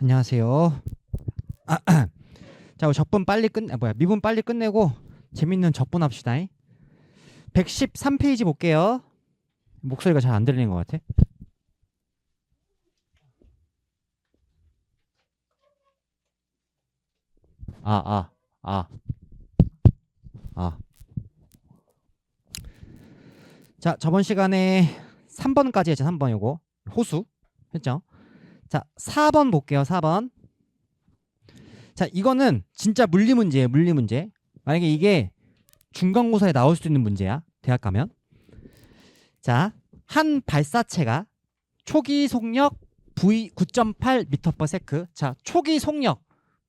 안녕하세요. 자, 우리 적분 빨리 미분 빨리 끝내고 재밌는 적분 합시다. 113페이지 볼게요. 목소리가 잘 안 들리는 것 같아. 아, 아, 아, 아. 자, 저번 시간에 3번까지 했죠. 3번 요거. 호수 했죠. 자, 4번 볼게요. 4번. 자, 이거는 진짜 물리 문제예요. 물리 문제. 만약에 이게 중간고사에 나올 수도 있는 문제야. 대학 가면. 자, 한 발사체가 초기 속력 V 9.8m/s. 자, 초기 속력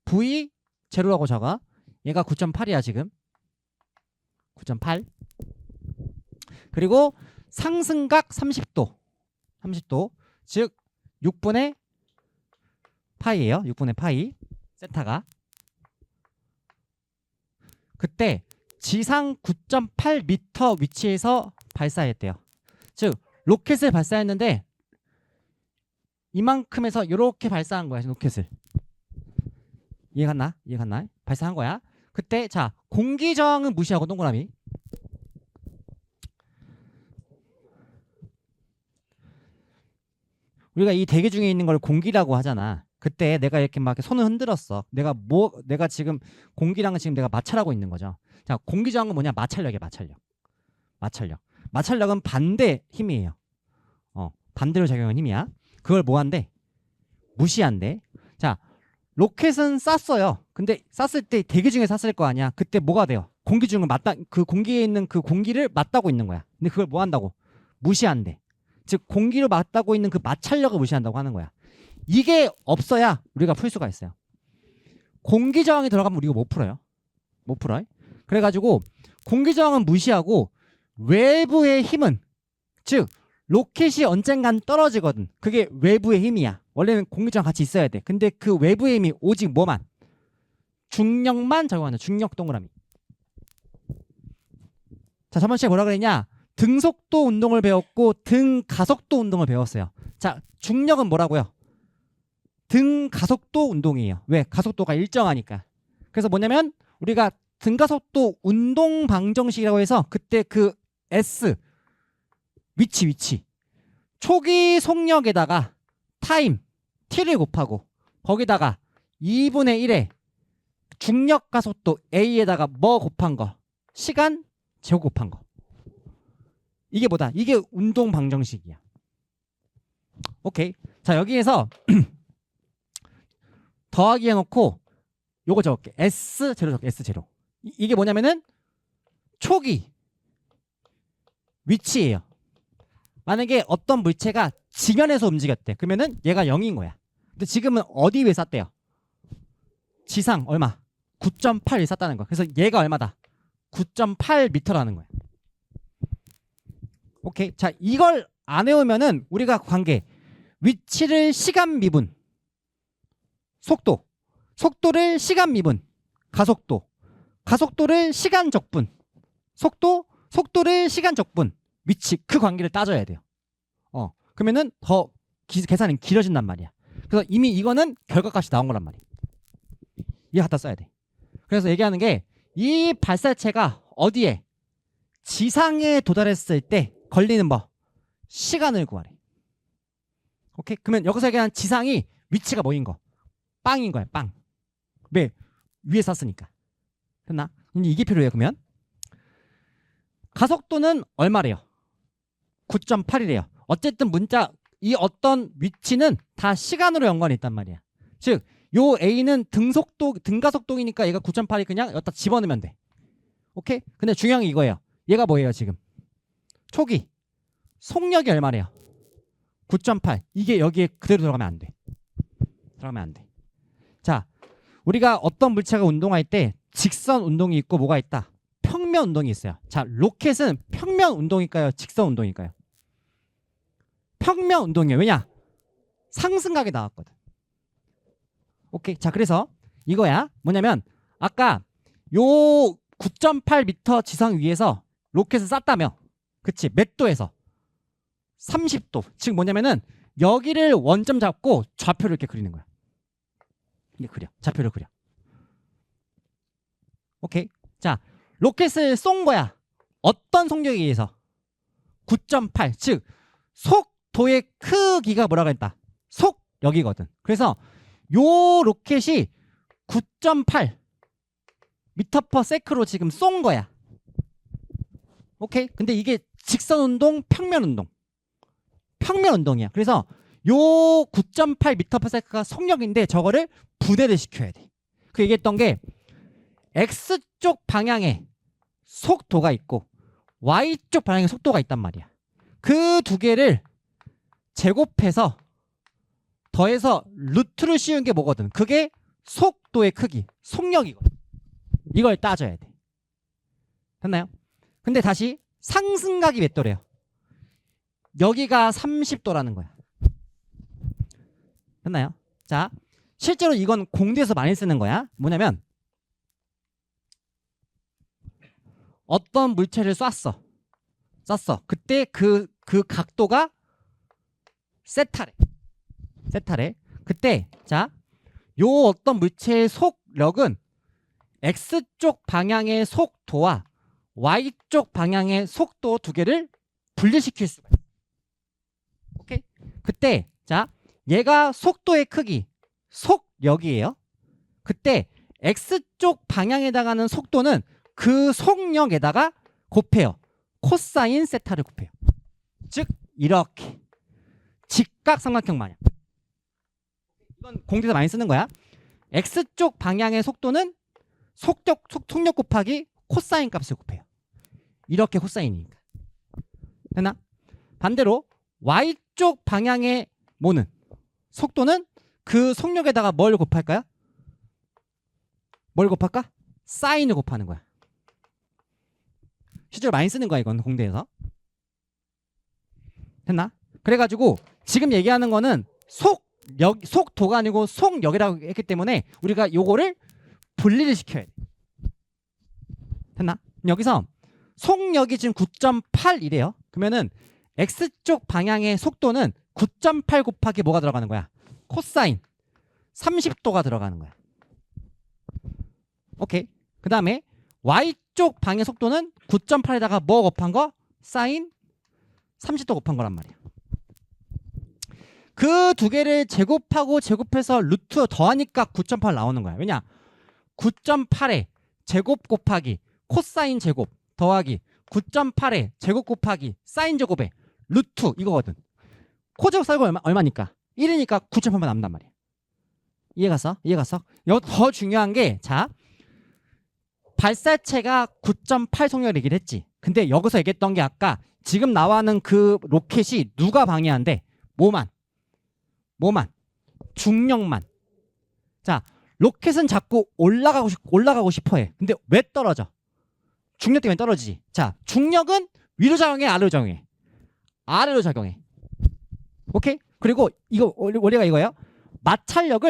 V 제로라고 적어. 얘가 9.8이야 지금. 9.8. 그리고 상승각 30도. 30도. 즉 6분의 파이예요. 6분의 파이. 세타가. 그때 지상 9.8m 위치에서 발사했대요. 즉 로켓을 발사했는데 이만큼에서 이렇게 발사한 거야. 로켓을. 이해갔나? 이해갔나? 발사한 거야. 그때 자 공기 저항은 무시하고 동그라미. 우리가 이 대기 중에 있는 걸 공기라고 하잖아. 그때 내가 이렇게 막 손을 흔들었어. 내가 지금 공기랑은 지금 내가 마찰하고 있는 거죠. 자, 공기 저항은 뭐냐? 마찰력이야, 마찰력. 마찰력. 마찰력은 반대 힘이에요. 반대로 작용하는 힘이야. 그걸 뭐 한대? 무시한대. 자, 로켓은 쐈어요. 근데 쐈을 때 대기 중에 쐈을 거 아니야. 그때 뭐가 돼요? 공기 중에 그 공기에 있는 그 공기를 맞다고 있는 거야. 근데 그걸 뭐 한다고? 무시한대. 즉 공기로 맞다고 있는 그 마찰력을 무시한다고 하는 거야. 이게 없어야 우리가 풀 수가 있어요. 공기 저항이 들어가면 우리가 못 풀어요. 못 풀어요. 그래가지고 공기 저항은 무시하고 외부의 힘은, 즉 로켓이 언젠간 떨어지거든. 그게 외부의 힘이야. 원래는 공기 저항 같이 있어야 돼. 근데 그 외부의 힘이 오직 뭐만? 중력만 적용하는 중력 동그라미. 자, 저번 시간에 뭐라 그랬냐? 등속도 운동을 배웠고 등 가속도 운동을 배웠어요. 자, 중력은 뭐라고요? 등 가속도 운동이에요. 왜? 가속도가 일정하니까. 그래서 뭐냐면 우리가 등 가속도 운동 방정식이라고 해서 그때 그 S 위치 초기 속력에다가 타임 T를 곱하고 거기다가 2분의 1의 중력 가속도 A에다가 뭐 곱한 거? 시간 제곱 곱한 거. 이게 뭐다? 이게 운동 방정식이야. 오케이. 자, 여기에서 더하기 해놓고 요거 적을게. S 제로 적게. S 제로. 이게 뭐냐면은 초기 위치예요. 만약에 어떤 물체가 지면에서 움직였대. 그러면은 얘가 0인 거야. 근데 지금은 어디 위에 쐈대요? 지상 얼마? 9.8을 쐈다는 거야. 그래서 얘가 얼마다? 9.8m라는 거야. 오케이. 자, 이걸 안 외우면은 우리가 관계 위치를 시간 미분, 속도를 시간 미분, 가속도를 시간 적분, 속도를 시간 적분, 위치 그 관계를 따져야 돼요. 그러면은 더 계산이 길어진단 말이야. 그래서 이미 이거는 결과값이 나온 거란 말이야. 이거 갖다 써야 돼. 그래서 얘기하는 게 이 발사체가 어디에 지상에 도달했을 때 걸리는 뭐 시간을 구하래. 오케이? 그러면 여기서 얘기하는 지상이 위치가 뭐인 거? 빵인 거야, 빵. 왜? 위에 쐈으니까. 됐나? 이게 필요해요. 그러면 가속도는 얼마래요? 9.8이래요. 어쨌든 이 어떤 위치는 다 시간으로 연관이 있단 말이야. 즉, 요 A는 등가속도이니까 얘가 9.8이 그냥 여기다 집어넣으면 돼. 오케이? 근데 중요한 게 이거예요. 얘가 뭐예요, 지금? 초기. 속력이 얼마래요? 9.8. 이게 여기에 그대로 들어가면 안 돼. 들어가면 안 돼. 자, 우리가 어떤 물체가 운동할 때 직선 운동이 있고 뭐가 있다? 평면 운동이 있어요. 자, 로켓은 평면 운동일까요? 직선 운동일까요? 평면 운동이에요. 왜냐? 상승각이 나왔거든. 오케이. 자, 그래서 이거야. 뭐냐면 아까 요 9.8m 지상 위에서 로켓을 쐈다며. 그치? 몇 도에서? 30도. 즉 뭐냐면은 여기를 원점 잡고 좌표를 이렇게 그리는 거야. 이게 그려. 좌표를 그려. 오케이. 자, 로켓을 쏜 거야. 어떤 속력에 의해서? 9.8. 즉 속도의 크기가 뭐라고 했다? 속력이거든. 그래서 요 로켓이 9.8 미터 퍼 세크로 지금 쏜 거야. 오케이? 근데 이게 직선 운동, 평면 운동. 평면 운동이야. 그래서 요 9.8 미터 퍼 세크가 속력인데 저거를 분해를 시켜야 돼. 그 얘기했던 게 X쪽 방향에 속도가 있고 Y쪽 방향에 속도가 있단 말이야. 그 두 개를 제곱해서 더해서 루트를 씌운 게 뭐거든? 그게 속도의 크기, 속력이거든. 이걸 따져야 돼. 됐나요? 근데 다시 상승각이 몇 도래요? 여기가 30도라는 거야. 됐나요? 자, 실제로 이건 공대에서 많이 쓰는 거야. 뭐냐면 어떤 물체를 쐈어. 그때 그 각도가 세타래. 그때 자, 요 어떤 물체의 속력은 X쪽 방향의 속도와 Y쪽 방향의 속도 두 개를 분리시킬 수가 있어. 오케이? 그때 자, 얘가 속도의 크기, 속력이에요. 그때 X쪽 방향에 해당하는 속도는 그 속력에다가 곱해요. 코사인 세타를 곱해요. 즉 이렇게 직각삼각형 마냥. 이건 공대에서 많이 쓰는 거야. X쪽 방향의 속도는 속력 곱하기 코사인 값을 곱해요. 이렇게 코사인이니까. 됐나? 반대로 Y쪽 방향의 뭐는 속도는 그 속력에다가 뭘 곱할까요? 뭘 곱할까? 사인을 곱하는 거야. 실제로 많이 쓰는 거야 이건 공대에서. 됐나? 그래가지고 지금 얘기하는 거는 속도가 아니고 속력이라고 했기 때문에 우리가 요거를 분리를 시켜야 돼. 됐나? 여기서 속력이 지금 9.8이래요. 그러면은 X쪽 방향의 속도는 9.8 곱하기 뭐가 들어가는 거야? 코사인 30도가 들어가는 거야. 오케이. 그 다음에 Y쪽 방향 속도는 9.8에다가 뭐 곱한 거? 사인 30도 곱한 거란 말이야. 그 두 개를 제곱해서 루트 더하니까 9.8 나오는 거야. 왜냐? 9.8에 제곱 곱하기 코사인 제곱 더하기 9.8에 제곱 곱하기 사인 제곱에 루트 이거거든. 코제곱 사이가 얼마니까? 1이니까 9.8만 남는단 말이야. 이해갔어? 이거 더 중요한 게 자, 발사체가 9.8 속력을 얘기를 했지. 근데 여기서 얘기했던 게 아까 지금 나와는 그 로켓이 누가 방해한대? 뭐만? 중력만. 자, 로켓은 자꾸 올라가고 싶어 해. 근데 왜 떨어져? 중력 때문에 떨어지지. 자, 중력은 위로 작용해, 아래로 작용해? 아래로 작용해. 오케이? 그리고 이거 원리가 이거예요. 마찰력,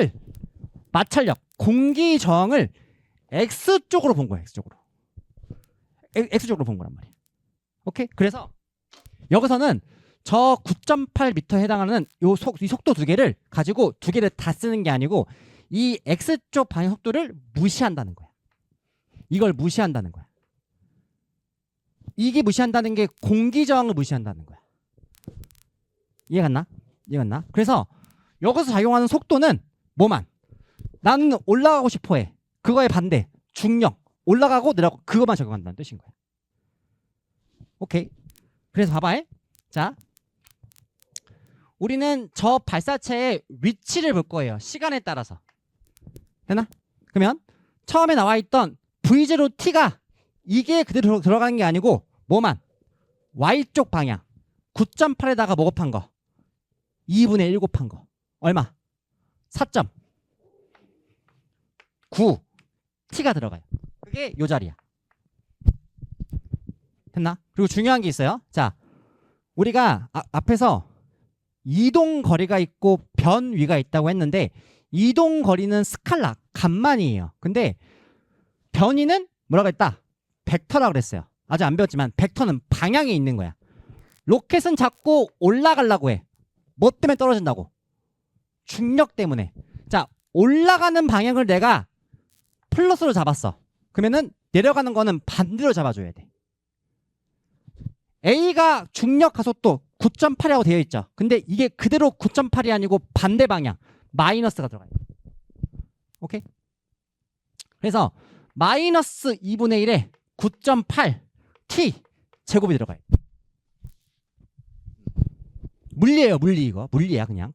공기 저항을 X쪽으로 본 거야. X쪽으로 본 거란 말이야. 오케이? 그래서 여기서는 저 9.8m에 해당하는 이 속도 두 개를 가지고 두 개를 다 쓰는 게 아니고 이 X쪽 방향 속도를 무시한다는 거야. 이걸 무시한다는 거야. 이게 무시한다는 게 공기 저항을 무시한다는 거야. 이해갔나? 그래서 여기서 작용하는 속도는 뭐만? 나는 올라가고 싶어 해. 그거에 반대. 중력. 올라가고 내려가고 그것만 적용한다는 뜻인 거야. 오케이. 그래서 봐봐. 자, 우리는 저 발사체의 위치를 볼 거예요. 시간에 따라서. 되나? 그러면 처음에 나와 있던 V0T가 이게 그대로 들어가는 게 아니고 뭐만? Y쪽 방향 9.8에다가 뭐 곱한 거? 2분의 1 곱한 거. 얼마? 4.9 T가 들어가요. 그게 요 자리야. 됐나? 그리고 중요한 게 있어요. 자, 우리가 앞에서 이동 거리가 있고 변위가 있다고 했는데 이동 거리는 스칼라, 간만이에요. 근데 변위는 뭐라고 했다? 벡터라고 그랬어요. 아직 안 배웠지만 벡터는 방향에 있는 거야. 로켓은 자꾸 올라가려고 해. 뭐 때문에 떨어진다고? 중력 때문에. 자, 올라가는 방향을 내가 플러스로 잡았어. 그러면은 내려가는 거는 반대로 잡아줘야 돼. A가 중력 가속도 9.8이라고 되어 있죠. 근데 이게 그대로 9.8이 아니고 반대 방향 마이너스가 들어가요. 오케이? 그래서 마이너스 2분의 1에 9.8 t 제곱이 들어가요. 물리예요, 물리. 이거 물리야 그냥.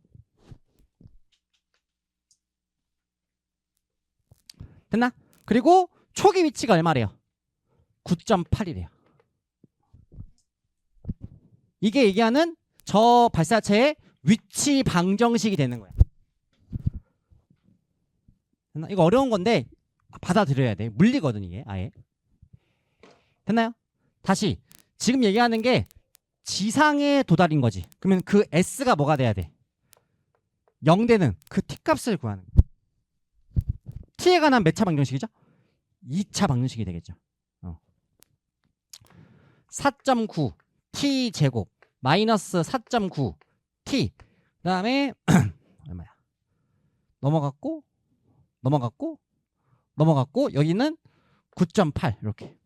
됐나? 그리고 초기 위치가 얼마래요? 9.8이래요. 이게 얘기하는 저 발사체의 위치 방정식이 되는 거야. 됐나? 이거 어려운 건데 받아들여야 돼. 물리거든 이게 아예. 됐나요? 다시 지금 얘기하는 게 지상에 도달인 거지. 그러면 그 S가 뭐가 돼야 돼? 0되는 그 T값을 구하는 거야. T에 관한 몇 차 방정식이죠? 2차 방정식이 되겠죠. 4.9 T 제곱 마이너스 4.9 T 그 다음에 얼마야? 넘어갔고 여기는 9.8 이렇게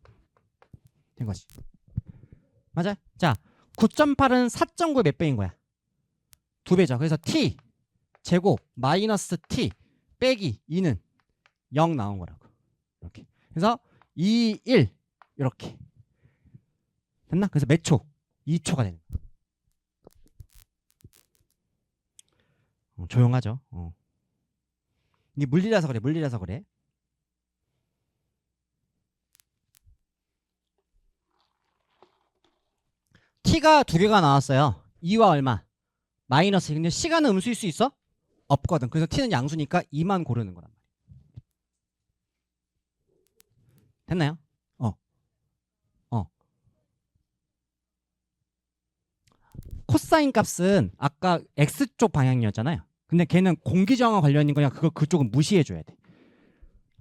된 거지. 맞아? 자, 9.8은 4.9의 몇 배인 거야? 2배죠. 그래서 T 제곱 마이너스 T 빼기 2는 0 나온 거라고. 이렇게. 그래서 2, 1 이렇게. 됐나? 그래서 몇 초? 2초가 되는 거야. 조용하죠. 이게 물리라서 그래. T가 두 개가 나왔어요. 2와 얼마? 마이너스. 근데 시간은 음수일 수 있어? 없거든. 그래서 T는 양수니까 2만 고르는 거란 말이야. 됐나요? 코사인 값은 아까 X쪽 방향이었잖아요. 근데 걔는 공기저항과 관련인 거냐, 그쪽은 무시해줘야 돼.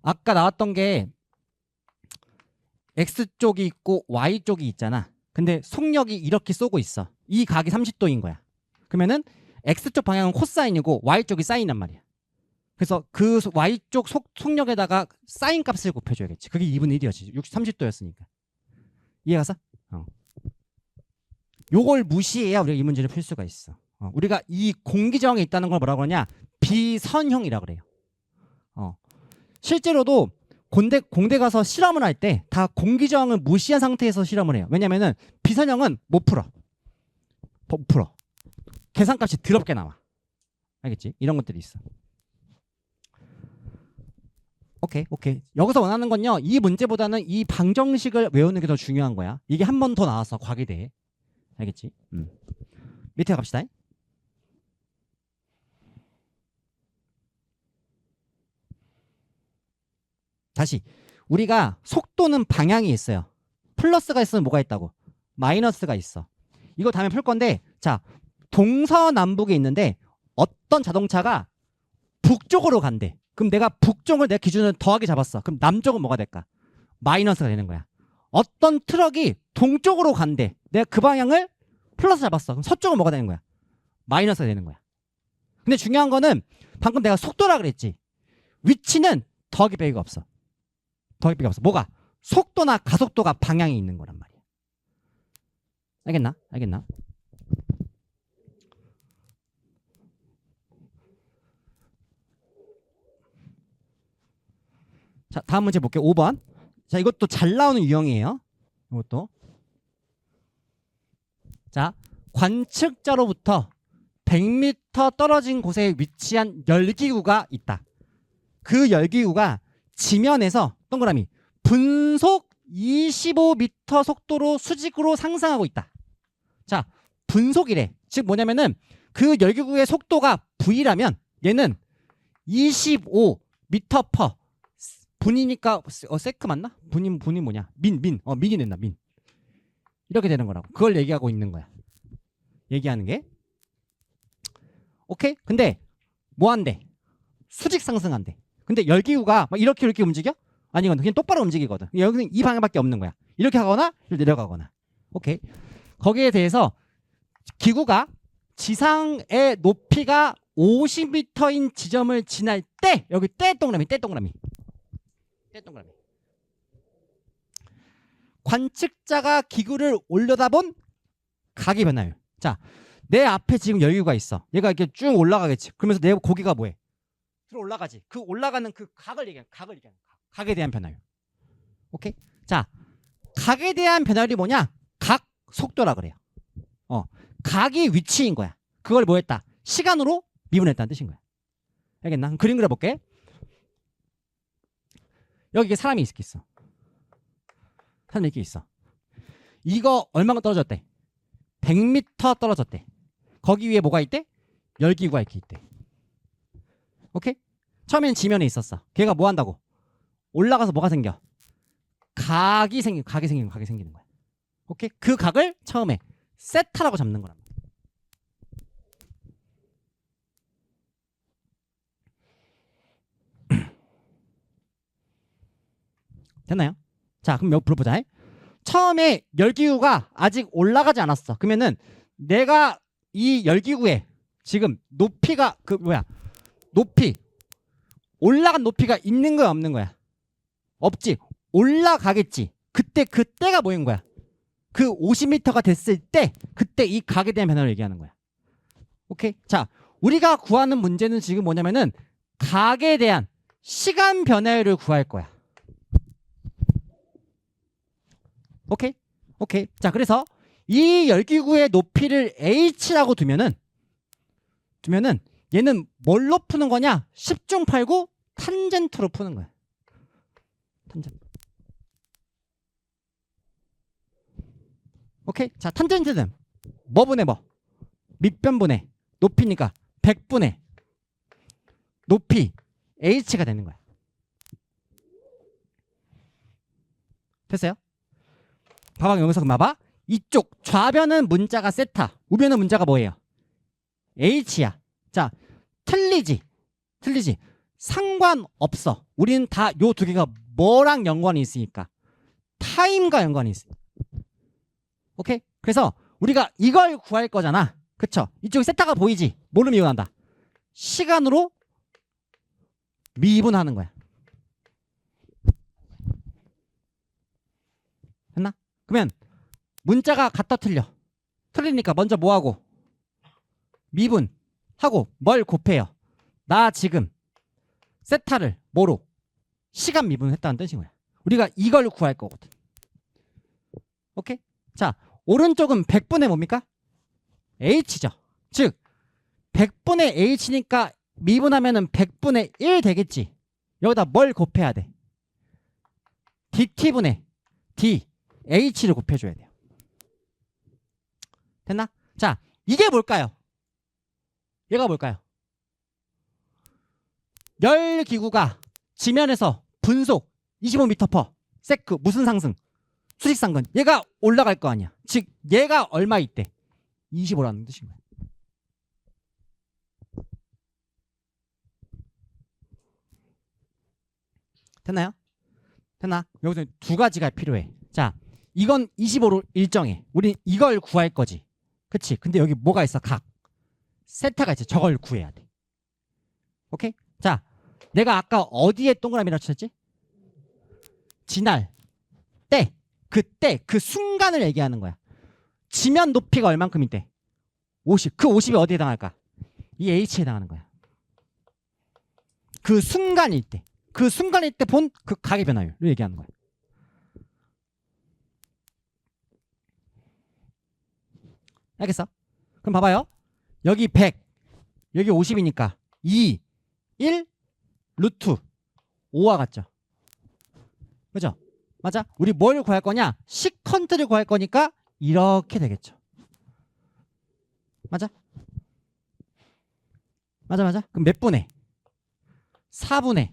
아까 나왔던 게 X쪽이 있고 Y쪽이 있잖아. 근데 속력이 이렇게 쏘고 있어. 이 각이 30도인 거야. 그러면은 X쪽 방향은 코사인이고 Y쪽이 사인란 말이야. 그래서 그 Y쪽 속력에다가 사인 값을 곱해줘야겠지. 그게 2분의 1이었지. 30도였으니까. 이해가서? 요걸 무시해야 우리가 이 문제를 풀 수가 있어. 우리가 이 공기저항에 있다는 걸 뭐라고 그러냐? 비선형이라고 그래요. 실제로도 공대 가서 실험을 할 때 다 공기저항을 무시한 상태에서 실험을 해요. 왜냐면은 비선형은 못 풀어. 계산값이 더럽게 나와. 알겠지? 이런 것들이 있어. 오케이. 여기서 원하는 건요, 이 문제보다는 이 방정식을 외우는 게 더 중요한 거야. 이게 한 번 더 나왔어, 과기대에. 알겠지? 밑에 갑시다. 다시 우리가 속도는 방향이 있어요. 플러스가 있으면 뭐가 있다고? 마이너스가 있어. 이거 다음에 풀 건데, 자, 동서남북에 있는데 어떤 자동차가 북쪽으로 간대. 그럼 내가 북쪽을 내 기준으로 더하기 잡았어. 그럼 남쪽은 뭐가 될까? 마이너스가 되는 거야. 어떤 트럭이 동쪽으로 간대. 내가 그 방향을 플러스 잡았어. 그럼 서쪽은 뭐가 되는 거야? 마이너스가 되는 거야. 근데 중요한 거는 방금 내가 속도라 그랬지. 위치는 더하기 빼기가 없어. 뭐가? 속도나 가속도가 방향이 있는 거란 말이야. 알겠나? 자, 다음 문제 볼게요. 5번. 자, 이것도 잘 나오는 유형이에요. 이것도. 자, 관측자로부터 100m 떨어진 곳에 위치한 열기구가 있다. 그 열기구가 지면에서 동그라미 분속 25m 속도로 수직으로 상승하고 있다. 자, 분속이래. 즉 뭐냐면은 그 열기구의 속도가 V라면 얘는 25m/. 분이니까 세크 맞나? 분이 뭐냐? 민이 된다. 민. 이렇게 되는 거라고. 그걸 얘기하고 있는 거야. 얘기하는 게. 오케이? 근데 뭐 한대? 수직 상승한대. 근데 열기구가 막 이렇게 움직여? 아니거든. 그냥 똑바로 움직이거든. 여기는 이 방향밖에 없는 거야. 이렇게 하거나 내려가거나. 오케이? 거기에 대해서 기구가 지상의 높이가 50m인 지점을 지날 때 여기 때 동그라미 관측자가 기구를 올려다본 각의 변화율. 자, 내 앞에 지금 열기구가 있어. 얘가 이렇게 쭉 올라가겠지. 그러면서 내 고기가 뭐해? 들어 올라가지. 그 올라가는 그 각을 얘기하는 각에 대한 변화율. 오케이? 자, 각에 대한 변화율이 뭐냐? 각 속도라 그래요. 각이 위치인 거야. 그걸 뭐 했다? 시간으로 미분했다는 뜻인 거야. 알겠나? 그럼 그림 그려볼게. 여기 사람이 있어. 사람이 이렇게 있어. 이거 얼마나 떨어졌대? 100m 떨어졌대. 거기 위에 뭐가 있대? 열기구가 이렇게 있대. 오케이? 처음엔 지면에 있었어. 걔가 뭐 한다고? 올라가서 뭐가 생겨? 각이 생기는 거야. 오케이? 그 각을 처음에 세타라고 잡는 거란 말이야. 됐나요? 자, 그럼 몇 불어보자. 처음에 열기구가 아직 올라가지 않았어. 그러면은 내가 이 열기구에 지금 높이가 높이 올라간 높이가 있는 거야 없는 거야? 없지. 올라가겠지. 그때가 뭐인 거야? 그 50m가 됐을 때 그때 이 각에 대한 변화를 얘기하는 거야. 오케이? 자, 우리가 구하는 문제는 지금 뭐냐면은 각에 대한 시간 변화율을 구할 거야. 오케이? 오케이. 자, 그래서 이 열기구의 높이를 h라고 두면은 얘는 뭘로 푸는 거냐? 10중 8구 탄젠트로 푸는 거야. 탄젠트. 오케이? 자, 탄젠트는 뭐 분의 뭐? 밑변분의 높이니까 100분의 높이 h가 되는 거야. 됐어요? 봐봐, 여기서 봐봐. 이쪽 좌변은 문자가 세타, 우변은 문자가 뭐예요? h야. 자, 틀리지. 상관없어. 우리는 다 요 두 개가 뭐랑 연관이 있으니까? 타임과 연관이 있어. 오케이? 그래서 우리가 이걸 구할 거잖아. 그쵸? 이쪽에 세타가 보이지? 뭘로 미분한다? 시간으로 미분하는 거야. 됐나? 그러면 문자가 같다 틀려. 틀리니까 먼저 뭐하고? 미분하고 뭘 곱해요? 나 지금 세타를 뭐로? 시간 미분을 했다는 뜻인 거야. 우리가 이걸 구할 거거든. 오케이? 자, 오른쪽은 100분의 뭡니까? h죠. 즉 100분의 h니까 미분하면은 100분의 1 되겠지. 여기다 뭘 곱해야 돼? dt분의 dh를 곱해줘야 돼요. 됐나? 자, 이게 뭘까요? 얘가 뭘까요? 열기구가 지면에서 분속 25m/s 무슨 상승? 수직상근. 얘가 올라갈 거 아니야. 즉 얘가 얼마 있대? 25라는 뜻인 거야. 됐나요? 됐나? 여기서 두 가지가 필요해. 자, 이건 25로 일정해. 우린 이걸 구할 거지. 그치? 근데 여기 뭐가 있어? 각. 세타가 있어. 저걸 구해야 돼. 오케이? 자, 내가 아까 어디에 동그라미라고 쳤지? 지날 때. 그때 그 순간을 얘기하는 거야. 지면 높이가 얼만큼인데? 50. 그 50이 어디에 해당할까? 이 h에 해당하는 거야. 그 순간일 때. 그 순간일 때 본 그 각의 변화율을 얘기하는 거야. 알겠어? 그럼 봐봐요. 여기 100, 여기 50이니까 2, 1, 루트 5와 같죠? 그죠? 맞아? 우리 뭘 구할 거냐? 시컨트를 구할 거니까 이렇게 되겠죠. 맞아? 맞아. 그럼 몇 분의? 4분의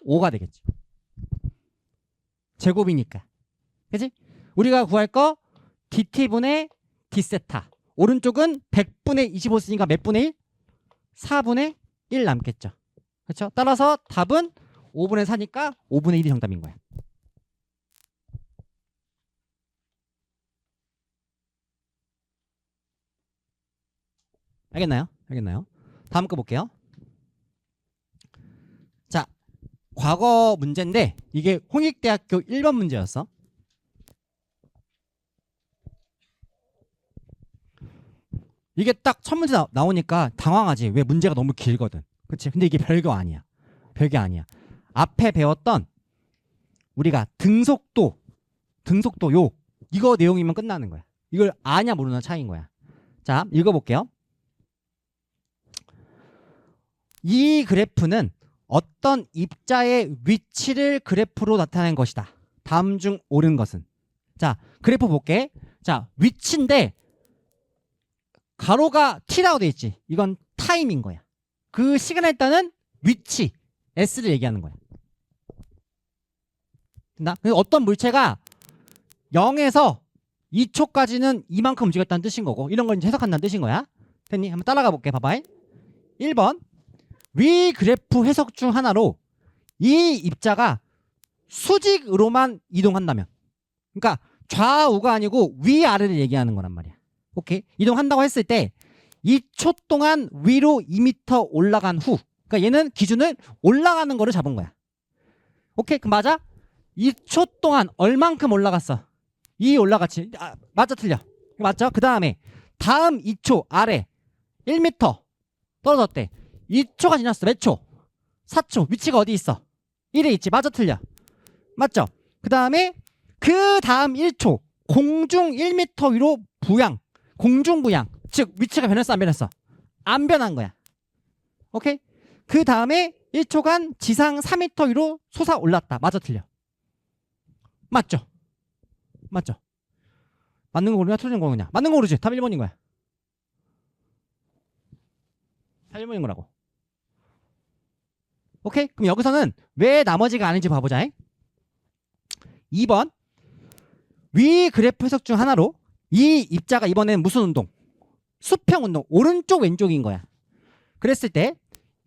5가 되겠죠. 제곱이니까. 그치? 우리가 구할 거 dt분의 d세타. 오른쪽은 100분의 25 쓰니까 몇 분의 1? 4분의 1 남겠죠. 그렇죠? 따라서 답은 5분의 4니까 5분의 1이 정답인 거야. 알겠나요? 다음 거 볼게요. 자, 과거 문제인데 이게 홍익대학교 1번 문제였어. 이게 딱 첫 문제 나오니까 당황하지. 왜? 문제가 너무 길거든. 그치? 근데 이게 별거 아니야. 별게 아니야. 앞에 배웠던 우리가 등속도 요 이거 내용이면 끝나는 거야. 이걸 아냐 모르냐 차이인 거야. 자, 읽어볼게요. 이 그래프는 어떤 입자의 위치를 그래프로 나타낸 것이다. 다음 중 옳은 것은. 자, 그래프 볼게. 자, 위치인데 가로가 t라고 돼 있지. 이건 타임인 거야. 그 시간에 따른 위치 s를 얘기하는 거야. 어떤 물체가 0에서 2초까지는 이만큼 움직였다는 뜻인 거고, 이런 걸 해석한다는 뜻인 거야. 됐니? 한번 따라가 볼게. 봐봐. 1번. 위 그래프 해석 중 하나로 이 입자가 수직으로만 이동한다면, 그러니까 좌우가 아니고 위아래를 얘기하는 거란 말이야. 오케이? 이동한다고 했을 때 2초 동안 위로 2m 올라간 후, 그러니까 얘는 기준을 올라가는 거를 잡은 거야. 오케이? 그럼 맞아? 2초 동안 얼만큼 올라갔어? 2 올라갔지. 맞아 틀려. 맞죠? 그 다음에 다음 2초 아래 1m 떨어졌대. 2초가 지났어. 몇 초? 4초. 위치가 어디 있어? 1에 있지. 맞아 틀려. 맞죠? 그 다음에 그 다음 1초 공중 1m 위로 부양. 공중 부양. 즉 위치가 변했어 안 변했어? 안 변한 거야. 오케이? 그 다음에 1초간 지상 4m 위로 솟아올랐다. 맞아 틀려? 맞죠? 맞죠? 맞는 거 고르냐 틀린 거 고르냐? 맞는 거 고르지. 답 1번인 거야. 답 1번인 거라고. 오케이? 그럼 여기서는 왜 나머지가 아닌지 봐보자. 2번. 위 그래프 해석 중 하나로 이 입자가 이번엔 무슨 운동? 수평 운동. 오른쪽 왼쪽인 거야. 그랬을 때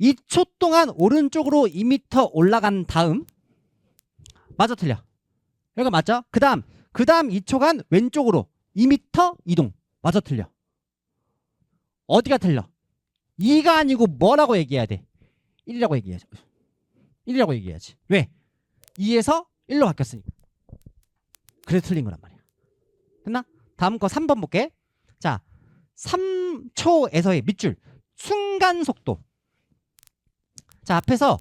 2초 동안 오른쪽으로 2m 올라간 다음 맞아 틀려? 이거 맞죠? 그 다음 2초간 왼쪽으로 2m 이동. 맞아 틀려? 어디가 틀려? 2가 아니고 뭐라고 얘기해야 돼? 1이라고 얘기해야지. 1이라고 얘기해야지. 왜? 2에서 1로 바뀌었으니까. 그래서 틀린 거란 말이야. 됐나? 다음 거 3번 볼게. 자, 3초에서의 밑줄 순간 속도. 자, 앞에서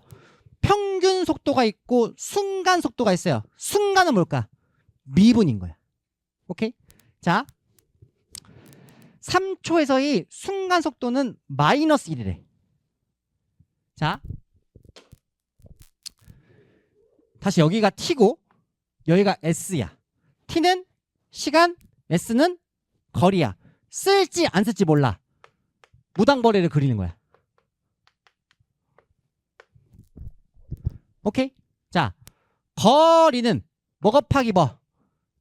평균 속도가 있고 순간 속도가 있어요. 순간은 뭘까? 미분인 거야. 오케이? 자, 3초에서의 순간 속도는 마이너스 1이래. 자, 다시 여기가 t고 여기가 s야. t는 시간, s는 거리야. 쓸지 안 쓸지 몰라. 무당거리를 그리는 거야. 오케이? 자, 거리는 뭐 곱하기 뭐?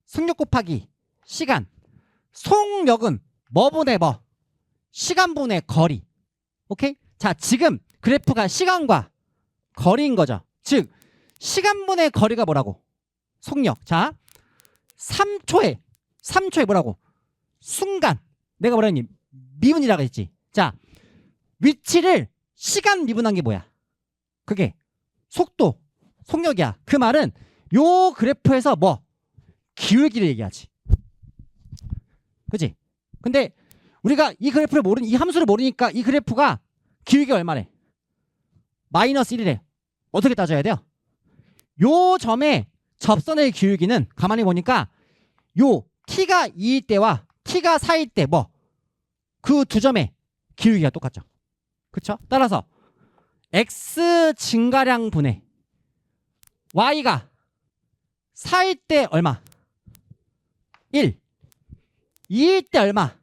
속력 곱하기 시간. 속력은 뭐분의 뭐? 시간분의 거리. 오케이? 자, 지금 그래프가 시간과 거리인 거죠. 즉 시간분의 거리가 뭐라고? 속력. 자, 3초에 뭐라고? 순간. 내가 뭐라 했니? 미분이라고 했지. 자, 위치를 시간 미분한 게 뭐야? 그게 속도, 속력이야. 그 말은 요 그래프에서 뭐? 기울기를 얘기하지. 그치? 근데 우리가 이 그래프를 이 함수를 모르니까 이 그래프가 기울기가 얼마래? 마이너스 1이래. 어떻게 따져야 돼요? 요 점의 접선의 기울기는 가만히 보니까 요 t가 2일 때와 t가 4일 때 뭐? 그 두 점의 기울기가 똑같죠. 그쵸? 따라서 x 증가량 분의 y가 4일 때 얼마? 1. 2일 때 얼마?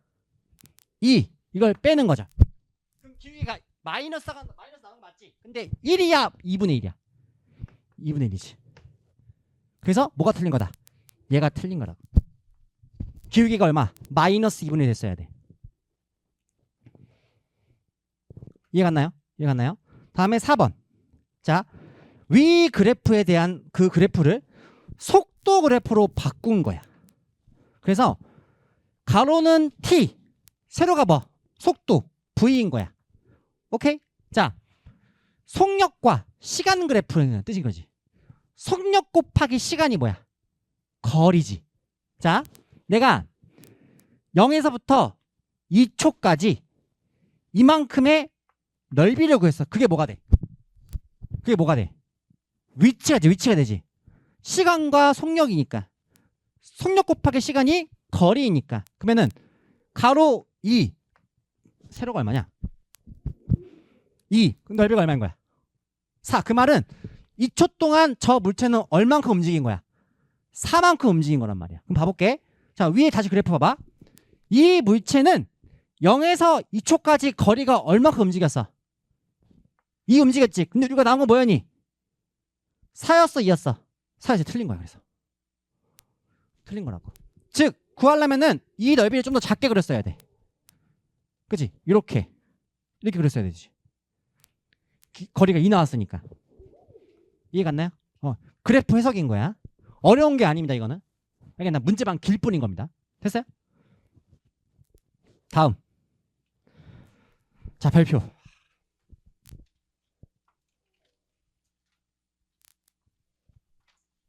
2. 이걸 빼는 거죠. 그럼 기울기가 마이너스 나간 거 맞지? 근데 1이야 2분의 1이야? 2분의 1이지. 그래서 뭐가 틀린 거다? 얘가 틀린 거라고. 기울기가 얼마? 마이너스 2분의 1 됐어야 돼. 이해갔나요? 이해갔나요? 다음에 4번. 자, 위 그래프에 대한 그 그래프를 속도 그래프로 바꾼 거야. 그래서 가로는 t, 세로가 뭐? 속도, v인 거야. 오케이? 자, 속력과 시간 그래프는 뜻인 거지. 속력 곱하기 시간이 뭐야? 거리지. 자, 내가 0에서부터 2초까지 이만큼의 넓이를 구했어. 그게 뭐가 돼? 그게 뭐가 돼? 위치가 되지. 시간과 속력이니까. 속력 곱하기 시간이 거리이니까. 그러면은 가로 2 세로가 얼마냐? 2 넓이가 얼마인 거야? 4. 그 말은 2초 동안 저 물체는 얼만큼 움직인 거야? 4만큼 움직인 거란 말이야. 그럼 봐볼게. 자, 위에 다시 그래프 봐봐. 이 물체는 0에서 2초까지 거리가 얼만큼 움직였어? 2 움직였지. 근데 우리가 나온 건 뭐였니? 4였어 2였어? 4였어. 틀린 거야. 그래서 틀린 거라고. 즉 구하려면은 이 넓이를 좀 더 작게 그렸어야 돼. 그치? 이렇게 그렸어야 되지. 거리가 2 나왔으니까. 이해 갔나요? 그래프 해석인 거야. 어려운 게 아닙니다. 이거는 그냥 문제방 길 뿐인 겁니다. 됐어요? 다음. 자, 별표.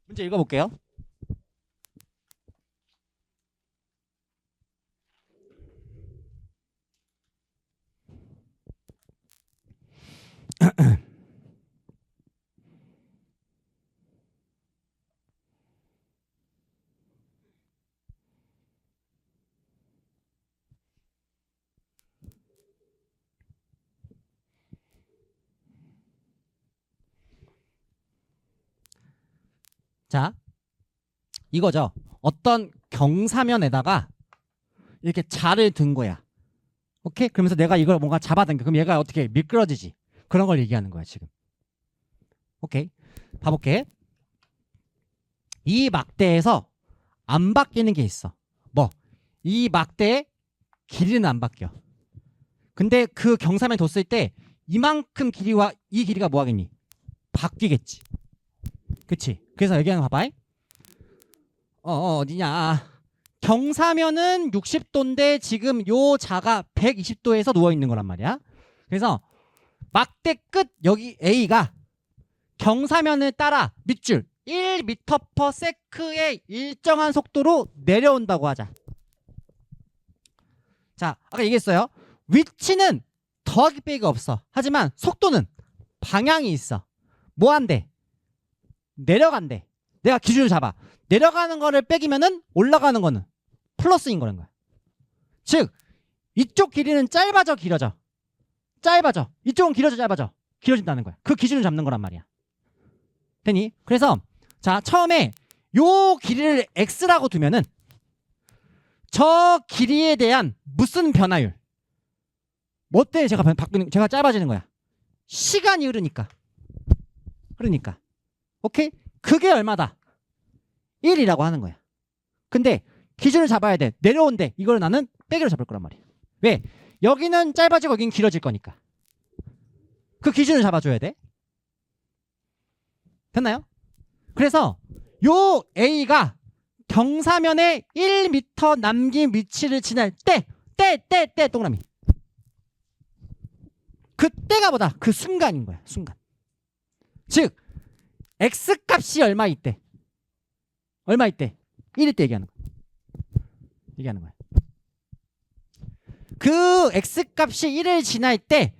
문제 읽어볼게요. 자, 이거죠. 어떤 경사면에다가 이렇게 자를 든 거야. 오케이? 그러면서 내가 이걸 뭔가 잡아당겨. 그럼 얘가 어떻게 미끄러지지? 그런 걸 얘기하는 거야, 지금. 오케이? 봐볼게. 이 막대에서 안 바뀌는 게 있어. 뭐? 이 막대의 길이는 안 바뀌어. 근데 그 경사면 뒀을 때 이만큼 길이와 이 길이가 뭐 하겠니? 바뀌겠지. 그치? 그래서 얘기하는 거 봐봐. 어디냐? 경사면은 60도인데 지금 요 자가 120도에서 누워 있는 거란 말이야. 그래서 막대 끝 여기 A가 경사면을 따라 밑줄 1m/s의 일정한 속도로 내려온다고 하자. 자, 아까 얘기했어요. 위치는 더하기 빼기가 없어. 하지만 속도는 방향이 있어. 뭐 한대? 내려간대. 내가 기준을 잡아. 내려가는 거를 빼기면은 올라가는 거는 플러스인 거는 거야. 즉 이쪽 길이는 짧아져 길어져? 짧아져. 이쪽은 길어져 짧아져? 길어진다는 거야. 그 기준을 잡는 거란 말이야. 되니? 그래서 자, 처음에 요 길이를 x라고 두면은 저 길이에 대한 무슨 변화율? 뭐 때문에 제가 짧아지는 거야? 시간이 흐르니까. 오케이? 그게 얼마다? 1이라고 하는 거야. 근데 기준을 잡아야 돼. 내려온대. 이걸 나는 빼기로 잡을 거란 말이야. 왜? 여기는 짧아지고 여기는 길어질 거니까. 그 기준을 잡아줘야 돼. 됐나요? 그래서 요 A가 경사면에 1m 남긴 위치를 지날 때 동그라미. 그때가 뭐다? 그 순간인 거야. 순간. 즉 X값이 얼마 있대? 1일 때 얘기하는 거야. 그 X값이 1을 지날 때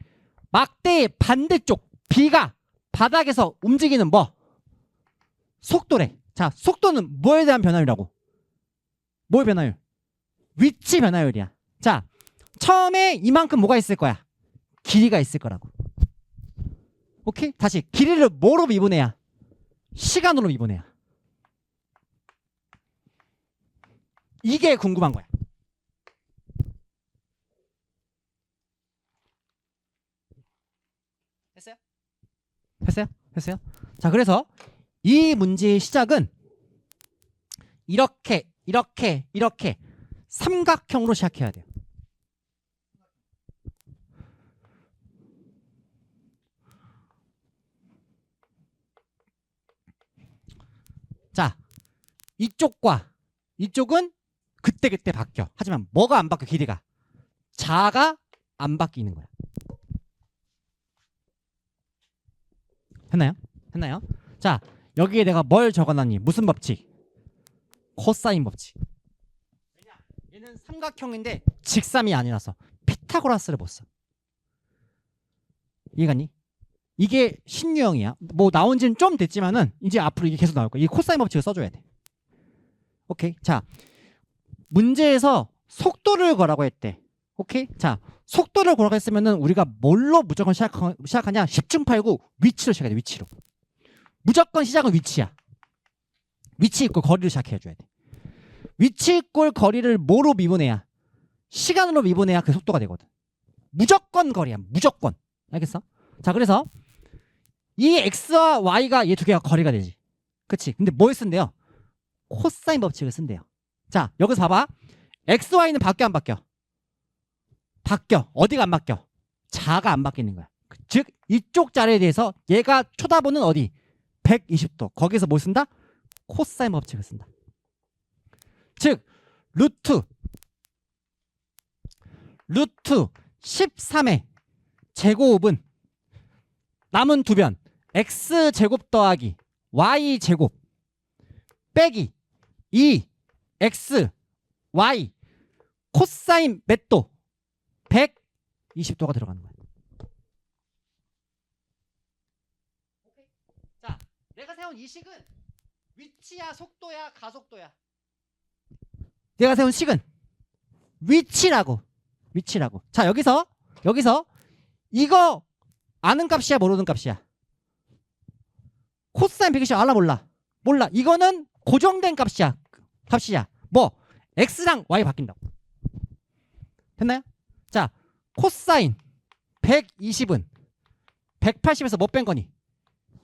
막대의 반대쪽 B가 바닥에서 움직이는 뭐? 속도래. 자, 속도는 뭐에 대한 변화율이라고? 뭐의 변화율? 위치 변화율이야. 자, 처음에 이만큼 뭐가 있을 거야? 길이가 있을 거라고. 오케이? 다시 길이를 뭐로 미분해야? 시간으로 미분해야. 이게 궁금한 거야. 됐어요? 자, 그래서 이 문제의 시작은 이렇게 삼각형으로 시작해야 돼요. 자, 이쪽과 이쪽은 그때 바뀌어. 하지만 뭐가 안 바뀌어? 길이가. 자가 안 바뀌는 거야. 했나요? 했나요? 자, 여기에 내가 뭘 적어놨니? 무슨 법칙? 코사인 법칙. 왜냐? 얘는 삼각형인데 직삼이 아니라서 피타고라스를 못 써. 이해갔니? 이게 신유형이야. 뭐 나온 지는 좀 됐지만은 이제 앞으로 이게 계속 나올 거야. 이 코사인 법칙을 써줘야 돼. 오케이. 자, 문제에서 속도를 구하라고 했대. 오케이. 자, 속도를 구하라고 했으면은 우리가 뭘로 무조건 시작하냐? 10중 8구 위치로 시작해야 돼. 위치로. 무조건 시작은 위치야. 위치 있고 거리를 시작해줘야 돼. 위치 있고 거리를 뭐로 미분해야? 시간으로 미분해야 그 속도가 되거든. 무조건 거리야. 무조건. 알겠어? 자, 그래서 이 x와 y가 얘 두 개가 거리가 되지. 그치? 근데 뭘 쓴대요? 코사인 법칙을 쓴대요. 자, 여기서 봐봐. x, y는 바뀌어 안 바뀌어? 바뀌어. 어디가 안 바뀌어? 자가 안 바뀌는 거야. 즉 이쪽 자리에 대해서 얘가 쳐다보는 어디? 120도. 거기서 뭘 쓴다? 코사인 법칙을 쓴다. 즉 루트 13의 제곱은 남은 두 변 x제곱 더하기 y제곱 빼기 2x y 코사인 몇 도? 120도가 들어가는 거야. 자, 내가 세운 이 식은 위치야 속도야 가속도야? 내가 세운 식은 위치라고. 위치라고. 자, 여기서 이거 아는 값이야 모르는 값이야? 코사인 120 알아 몰라? 몰라. 이거는 고정된 값이야. 뭐 x랑 y 바뀐다고. 됐나요? 자, 코사인 120은 180에서 뭐 뺀 거니?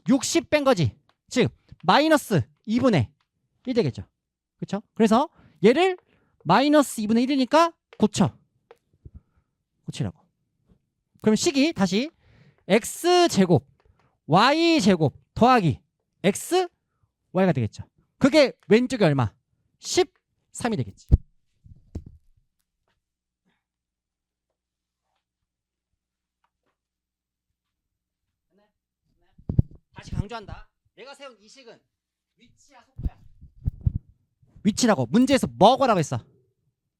60 뺀 거지. 즉 마이너스 2분의 1 되겠죠. 그렇죠? 그래서 얘를 마이너스 2분의 1이니까 고치라고. 그럼 식이 다시 x제곱 y제곱 더하기 x y가 되겠죠. 그게 왼쪽이 얼마? 13이 되겠지. 다시 강조한다. 내가 세운 이 식은 위치야 속도야? 위치라고. 문제에서 뭐라고 했어?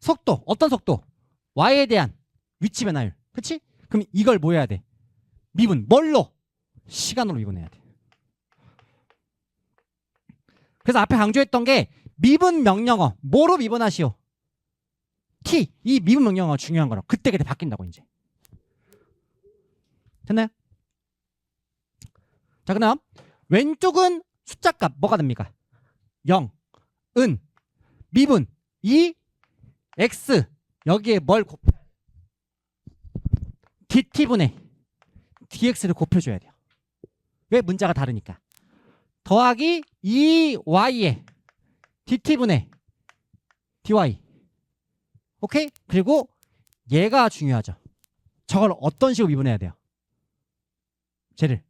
속도. 어떤 속도? y에 대한 위치 변화율. 그치? 그럼 이걸 뭐 해야 돼? 미분. 뭘로? 시간으로 미분해야 돼. 그래서 앞에 강조했던 게 미분 명령어. 뭐로 미분하시오? t. 이 미분 명령어가 중요한 거라고. 그때 바뀐다고 이제. 됐나요? 자, 그다음 왼쪽은 숫자값 뭐가 됩니까? 0, 은, 미분 2, x 여기에 뭘 곱해야 돼? dt분의 dx를 곱해줘야 돼요. 왜? 문자가 다르니까. 더하기 2y에 dt분의 dy. 오케이? 그리고 얘가 중요하죠. 저걸 어떤 식으로 미분해야 돼요? 쟤를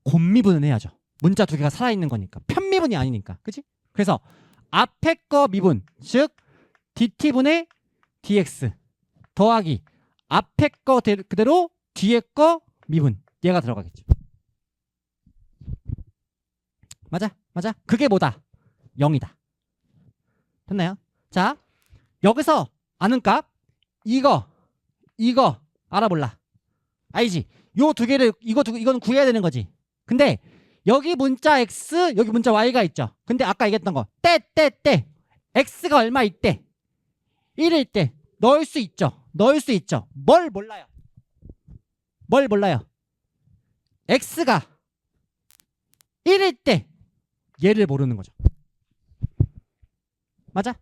곱미분을 해야죠. 문자 두 개가 살아있는 거니까. 편미분이 아니니까. 그치? 그래서 앞에 거 미분, 즉 dt분의 dx 더하기 앞에 거 그대로 뒤에 거 미분. 얘가 들어가겠죠. 맞아? 그게 뭐다? 0이다. 됐나요? 자, 여기서 아는 값 이거 알아볼라. 알지? 요 두 개를 이거는 구해야 되는 거지. 근데 여기 문자 x 여기 문자 y가 있죠. 근데 아까 얘기했던 거 때 x가 얼마 있대? 1일 때 넣을 수 있죠. 뭘 몰라요? x가 1일 때 얘를 모르는 거죠. 맞아?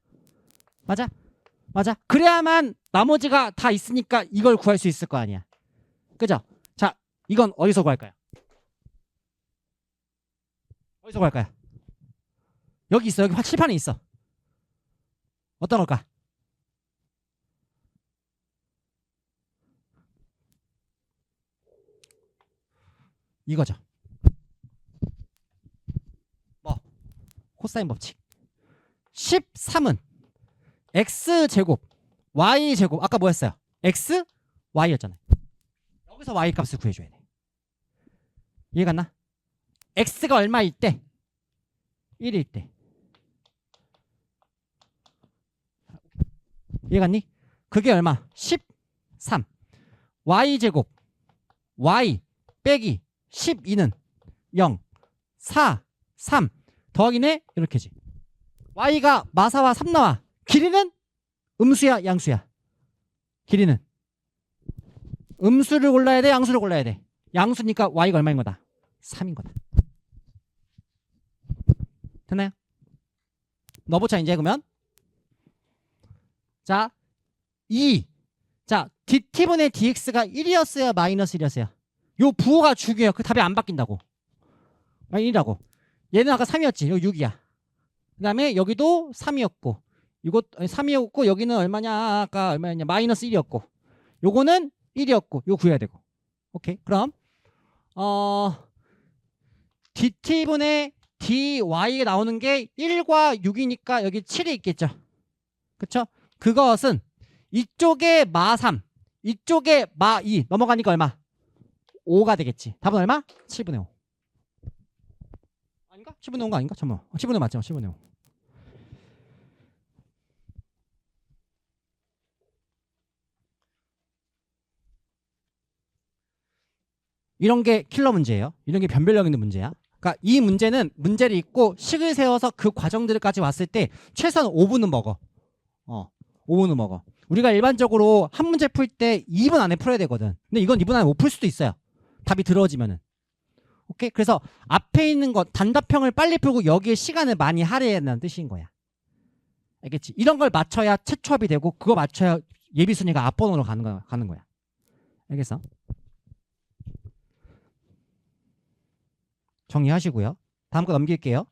그래야만 나머지가 다 있으니까 이걸 구할 수 있을 거 아니야. 그죠? 자, 이건 어디서 구할까요? 여기 있어. 여기 칠판에 있어. 어떤 걸까? 이거죠. 뭐? 코사인 법칙. 13은 x제곱 y제곱 아까 뭐였어요? x, y였잖아요. 여기서 y 값을 구해줘야 돼. 이해갔나? x가 얼마일 때? 1일 때. 이해갔니? 그게 얼마? 13. y제곱 y 빼기 12는 0 4 3 더하기네 이렇게지. y가 마사와 3 나와. 길이는 음수야 양수야? 길이는 음수를 골라야 돼 양수를 골라야 돼? 양수니까 y가 얼마인 거다? 3인 거다. 됐나요? 넣어보자 이제. 그러면 자 2. 자 dt분의 dx가 1이었어요 마이너스 1이었어요? 요 부호가 중요해요. 그 답이 안 바뀐다고. 1이라고. 얘는 아까 3이었지. 여기 6이야. 그 다음에 여기도 3이었고 이거 3이었고 여기는 얼마냐? 아까 얼마였냐? 마이너스 1이었고 요거는 1이었고 요거 구해야 되고. 오케이. 그럼 dt분의 dy가 나오는 게 1과 6이니까 여기 7이 있겠죠. 그쵸? 그것은 이쪽에 마3 이쪽에 마2 넘어가니까 얼마? 5가 되겠지. 답은 얼마? 7분의 5. 아닌가? 7분의 5가 아닌가? 잠깐만. 7분의 5 맞죠? 7분의 5. 이런 게 킬러 문제예요. 이런 게 변별력 있는 문제야. 그러니까 이 문제는 문제를 읽고 식을 세워서 그 과정들까지 왔을 때 최소한 5분은 먹어. 5분은 먹어. 우리가 일반적으로 한 문제 풀 때 2분 안에 풀어야 되거든. 근데 이건 2분 안에 못 풀 수도 있어요. 답이 들어지면은. 오케이? 그래서 앞에 있는 것 단답형을 빨리 풀고 여기에 시간을 많이 할애해야 한다는 뜻인 거야. 알겠지? 이런 걸 맞춰야 최초합이 되고 그거 맞춰야 예비순위가 앞번호로 가는 거야. 알겠어? 정리하시고요. 다음 거 넘길게요.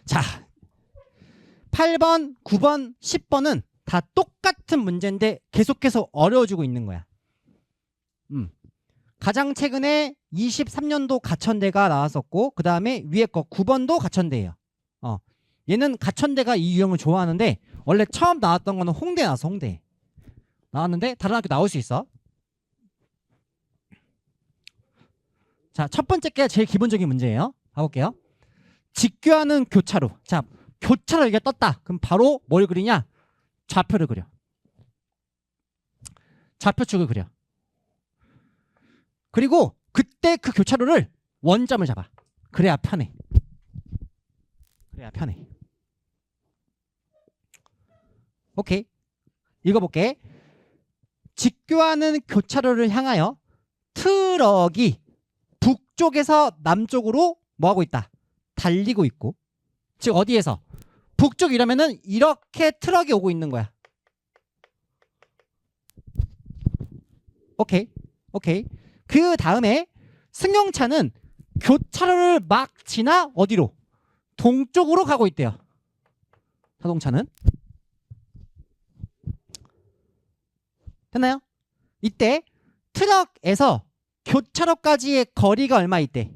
자, 8번, 9번, 10번은 다 똑같은 문제인데 계속해서 어려워지고 있는 거야. 가장 최근에 23년도 가천대가 나왔었고 그 다음에 위에 거 9번도 가천대예요. 얘는 가천대가 이 유형을 좋아하는데 원래 처음 나왔던 거는 홍대 나왔어. 홍대 나왔는데 다른 학교 나올 수 있어. 자, 첫 번째 게 제일 기본적인 문제예요. 가볼게요. 직교하는 교차로. 자, 교차로 이게 떴다. 그럼 바로 뭘 그리냐? 좌표를 그려. 좌표축을 그려. 그리고 그때 그 교차로를 원점을 잡아. 그래야 편해. 그래야 편해. 오케이. 읽어볼게. 직교하는 교차로를 향하여 트럭이 북쪽에서 남쪽으로 뭐하고 있다? 달리고 있고. 즉 어디에서? 북쪽이라면은 이렇게 트럭이 오고 있는 거야. 오케이. 오케이. 그 다음에 승용차는 교차로를 막 지나 어디로? 동쪽으로 가고 있대요. 자동차는. 됐나요? 이때 트럭에서 교차로까지의 거리가 얼마 있대?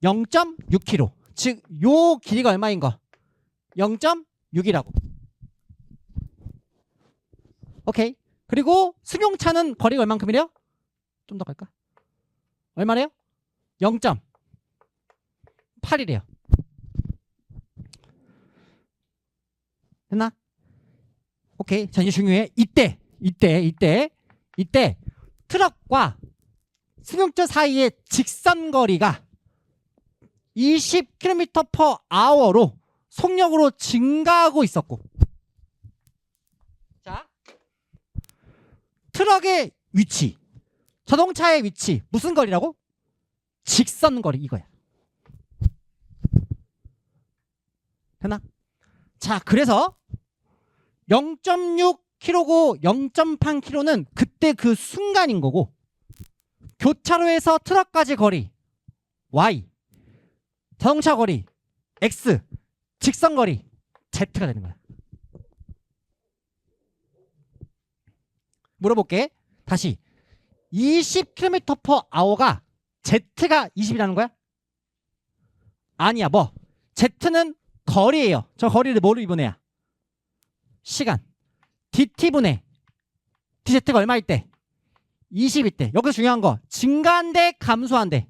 0.6km. 즉 요 길이가 얼마인 거? 0.6이라고. 오케이. 그리고 승용차는 거리가 얼만큼이래요? 좀 더 갈까? 얼마래요? 0.8이래요. 됐나? 오케이. 자, 이제 중요해. 이때 트럭과 승용차 사이의 직선 거리가 20km/h로 속력으로 증가하고 있었고. 자, 트럭의 위치, 자동차의 위치 무슨 거리라고? 직선 거리 이거야. 됐나? 자, 그래서 0.6km고 0.8km는 그때 그 순간인 거고 교차로에서 트럭까지 거리 Y, 자동차 거리 X, 직선 거리 Z가 되는 거야. 물어볼게. 다시 20km/h가 Z가 20이라는 거야? 아니야. 뭐 Z는 거리예요. 저 거리를 뭐로 이분해야? 시간. dt분의 dz가 얼마일 때? 20일 때. 여기서 중요한 거 증가한대 감소한대.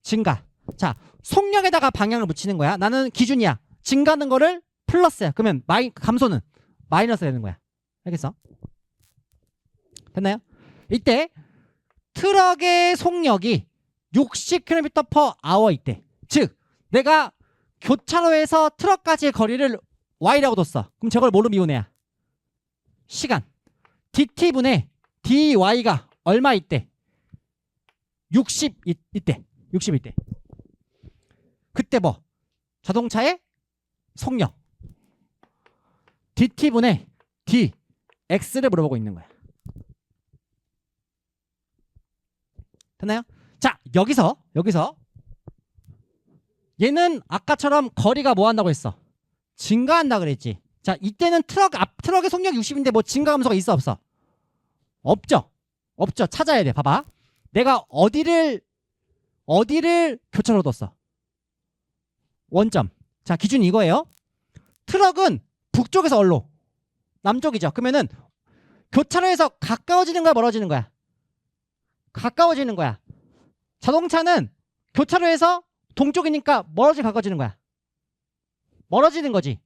증가. 자, 속력에다가 방향을 붙이는 거야. 나는 기준이야. 증가하는 거를 플러스야. 그러면 감소는 마이너스 되는 거야. 알겠어? 됐나요? 이때 트럭의 속력이 60km/h 이때. 즉 내가 교차로에서 트럭까지의 거리를 y라고 뒀어. 그럼 저걸 뭐로 미분해야? 시간. dt분의 dy가 얼마 이때? 60 이때. 60이때. 그때 뭐? 자동차의 속력. dt분의 dx를 물어보고 있는 거야. 됐나요? 자, 여기서 얘는 아까처럼 거리가 뭐 한다고 했어? 증가한다 그랬지. 자, 이때는 트럭의 속력이 60인데 뭐 증가 감소가 있어 없어? 없죠. 찾아야 돼. 봐봐. 내가 어디를 교차로 뒀어? 원점. 자, 기준이 이거예요. 트럭은 북쪽에서 어디로? 남쪽이죠. 그러면은 교차로에서 가까워지는 거야, 멀어지는 거야? 가까워지는 거야. 자동차는 교차로에서 동쪽이니까 가까워지는 거야. 멀어지는 거지.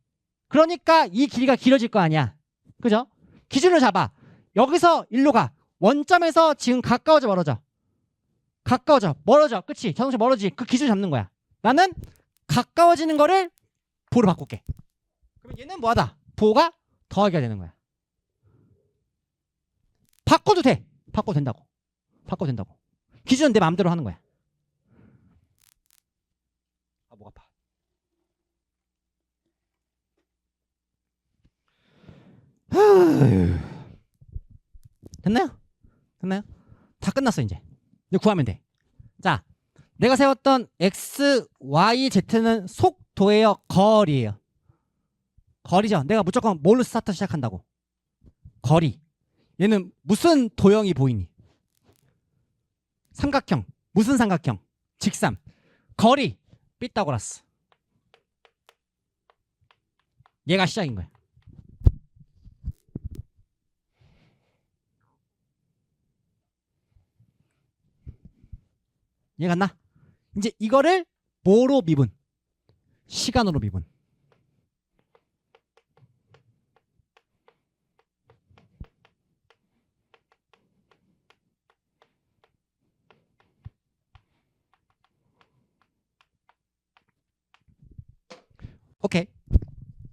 그러니까 이 길이가 길어질 거 아니야. 그죠? 기준을 잡아. 여기서 일로 가. 원점에서 지금 가까워져, 멀어져? 가까워져, 멀어져. 그치? 자동차 멀어지. 그 기준 잡는 거야. 나는 가까워지는 거를 부호로 바꿀게. 그러면 얘는 뭐하다? 부호가 더하기가 되는 거야. 바꿔도 돼. 바꿔도 된다고. 기준은 내 마음대로 하는 거야. 아, 목 아파. 됐나요? 다 끝났어 이제 구하면 돼. 자, 내가 세웠던 x, y, z는 속도예요, 거리예요? 거리죠. 내가 무조건 뭘로 스타트 시작한다고? 거리. 얘는 무슨 도형이 보이니? 삼각형. 무슨 삼각형? 직삼. 거리. 피타고라스. 얘가 시작인 거야. 이해 갔나? 이제 이거를 뭐로 미분? 시간으로 미분.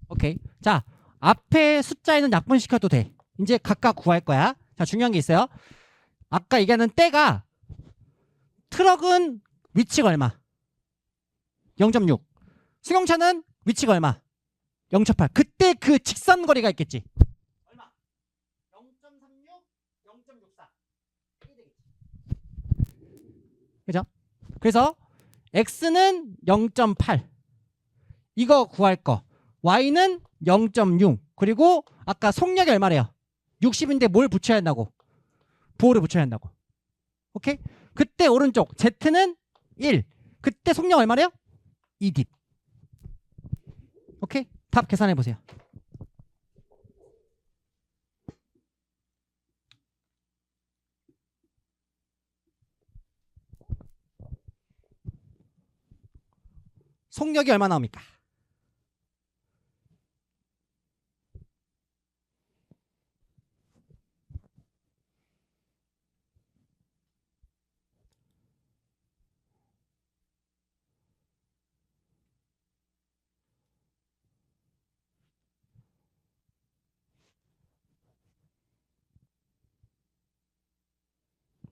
오케이. 자, 앞에 숫자에는 약분시켜도 돼. 이제 각각 구할 거야. 자, 중요한 게 있어요. 아까 얘기하는 때가 트럭은 위치가 얼마? 0.6. 승용차는 위치가 얼마? 0.8. 그때 그 직선 거리가 있겠지. 얼마? 0.36, 0.64. 그죠? 그래서 x는 0.8. 이거 구할 거. y는 0.6. 그리고 아까 속력이 얼마래요? 60인데 뭘 붙여야 한다고? 부호를 붙여야 한다고. 오케이? 그때 오른쪽 z는 1. 그때 속력 얼마래요? 2딥. 오케이? 답 계산해 보세요. 속력이 얼마 나옵니까?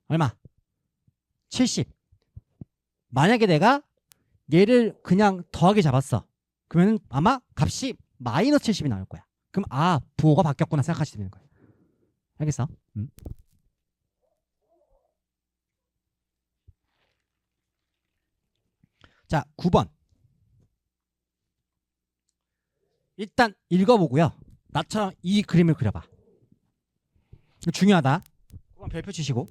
얼마? 70. 만약에 내가 얘를 그냥 더하기 잡았어. 그러면 아마 값이 마이너스 70이 나올 거야. 그럼 부호가 바뀌었구나 생각하시면 되는 거야. 알겠어? 자, 9번. 일단 읽어보고요. 나처럼 이 그림을 그려봐. 이거 중요하다. 9번 별표 치시고.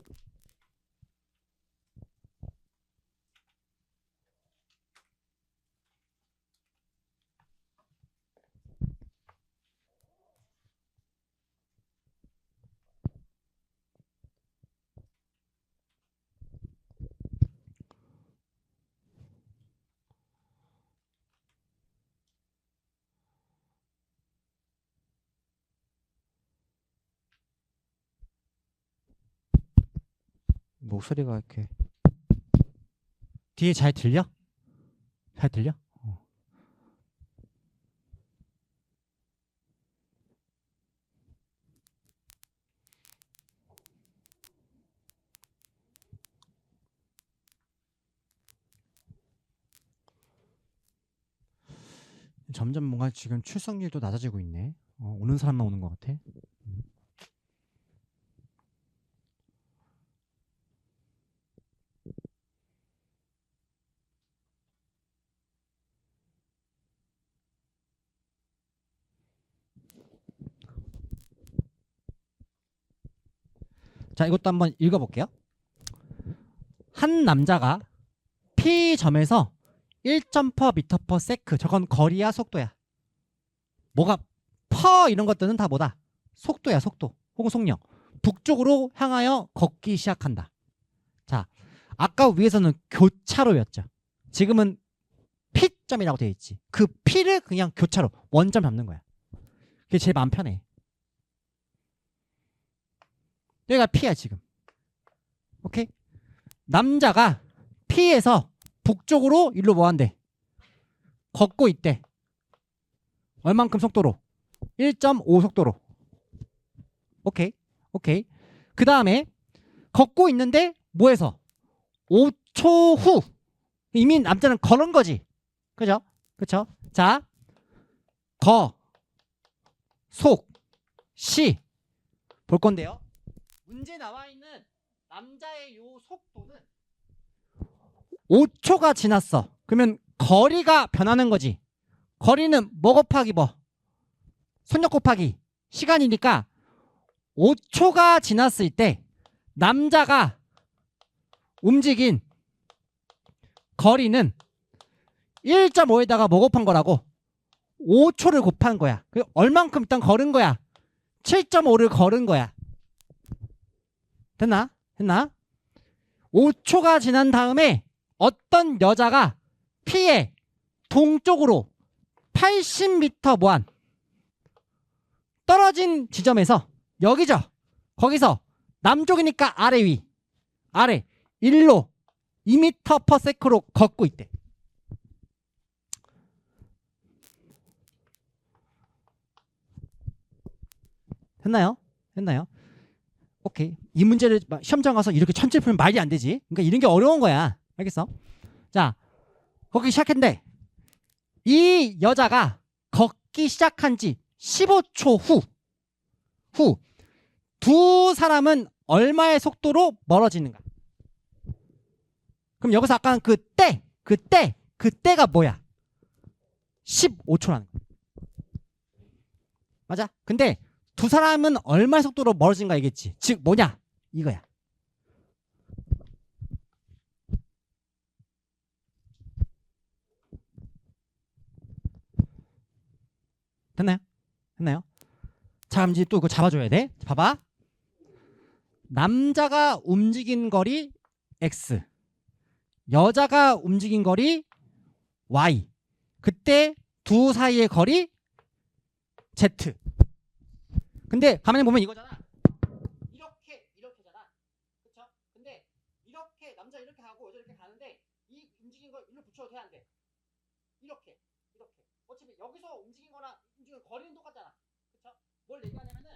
목소리가 이렇게 뒤에 잘 들려? 잘 들려? 점점 뭔가 지금 출석률도 낮아지고 있네. 오는 사람만 오는 것 같아. 자, 이것도 한번 읽어볼게요. 한 남자가 P점에서 1.per/m/s 저건 거리야 속도야? 뭐가 퍼 이런 것들은 다 뭐다? 속도야 속도 혹은 속력. 북쪽으로 향하여 걷기 시작한다. 자, 아까 위에서는 교차로였죠. 지금은 P점이라고 되어 있지. 그 P를 그냥 교차로 원점 잡는 거야. 그게 제일 마음 편해. 여기가 P야 지금. 오케이? 남자가 P에서 북쪽으로 일로 뭐 한대? 걷고 있대. 얼만큼 속도로? 1.5 속도로. 오케이. 오케이. 그 다음에 걷고 있는데 뭐해서? 5초 후. 이미 남자는 걸은 거지. 그죠? 그쵸? 자, 속, 시 볼 건데요. 문제 나와 있는 남자의 요 속도는 5초가 지났어. 그러면 거리가 변하는 거지. 거리는 뭐 곱하기 뭐? 속력 곱하기 시간이니까 5초가 지났을 때 남자가 움직인 거리는 1.5에다가 뭐 곱한 거라고? 5초를 곱한 거야. 얼만큼 일단 걸은 거야? 7.5를 걸은 거야. 됐나? 됐나? 5초가 지난 다음에 어떤 여자가 P의 동쪽으로 80m 무한 떨어진 지점에서 여기죠. 거기서 남쪽이니까 아래 위 아래 1로 2m/s로 걷고 있대. 됐나요? 됐나요? 오케이. 이 문제를 시험장 가서 이렇게 천천히 풀면 말이 안 되지. 그러니까 이런 게 어려운 거야. 알겠어? 자, 걷기 시작했는데 이 여자가 걷기 시작한 지 15초 후 두 사람은 얼마의 속도로 멀어지는가? 그럼 여기서 아까 그때가 뭐야? 15초라는 거야. 맞아? 근데 두 사람은 얼마의 속도로 멀어진가 얘기했지. 즉 뭐냐? 이거야. 됐나요? 됐나요? 자, 그럼 이제 또 이거 잡아줘야 돼. 봐봐. 남자가 움직인 거리 X, 여자가 움직인 거리 Y. 그때 두 사이의 거리 Z. 근데 가만히 보면 이거잖아. 이렇게잖아. 그렇죠? 근데 이렇게 남자 이렇게 하고 여자 이렇게 가는데 이 움직인 걸 일로 붙여도 돼 안 돼? 이렇게. 어차피 여기서 움직인 거랑 움직인 거리는 똑같잖아. 그렇죠? 뭘 얘기하냐면은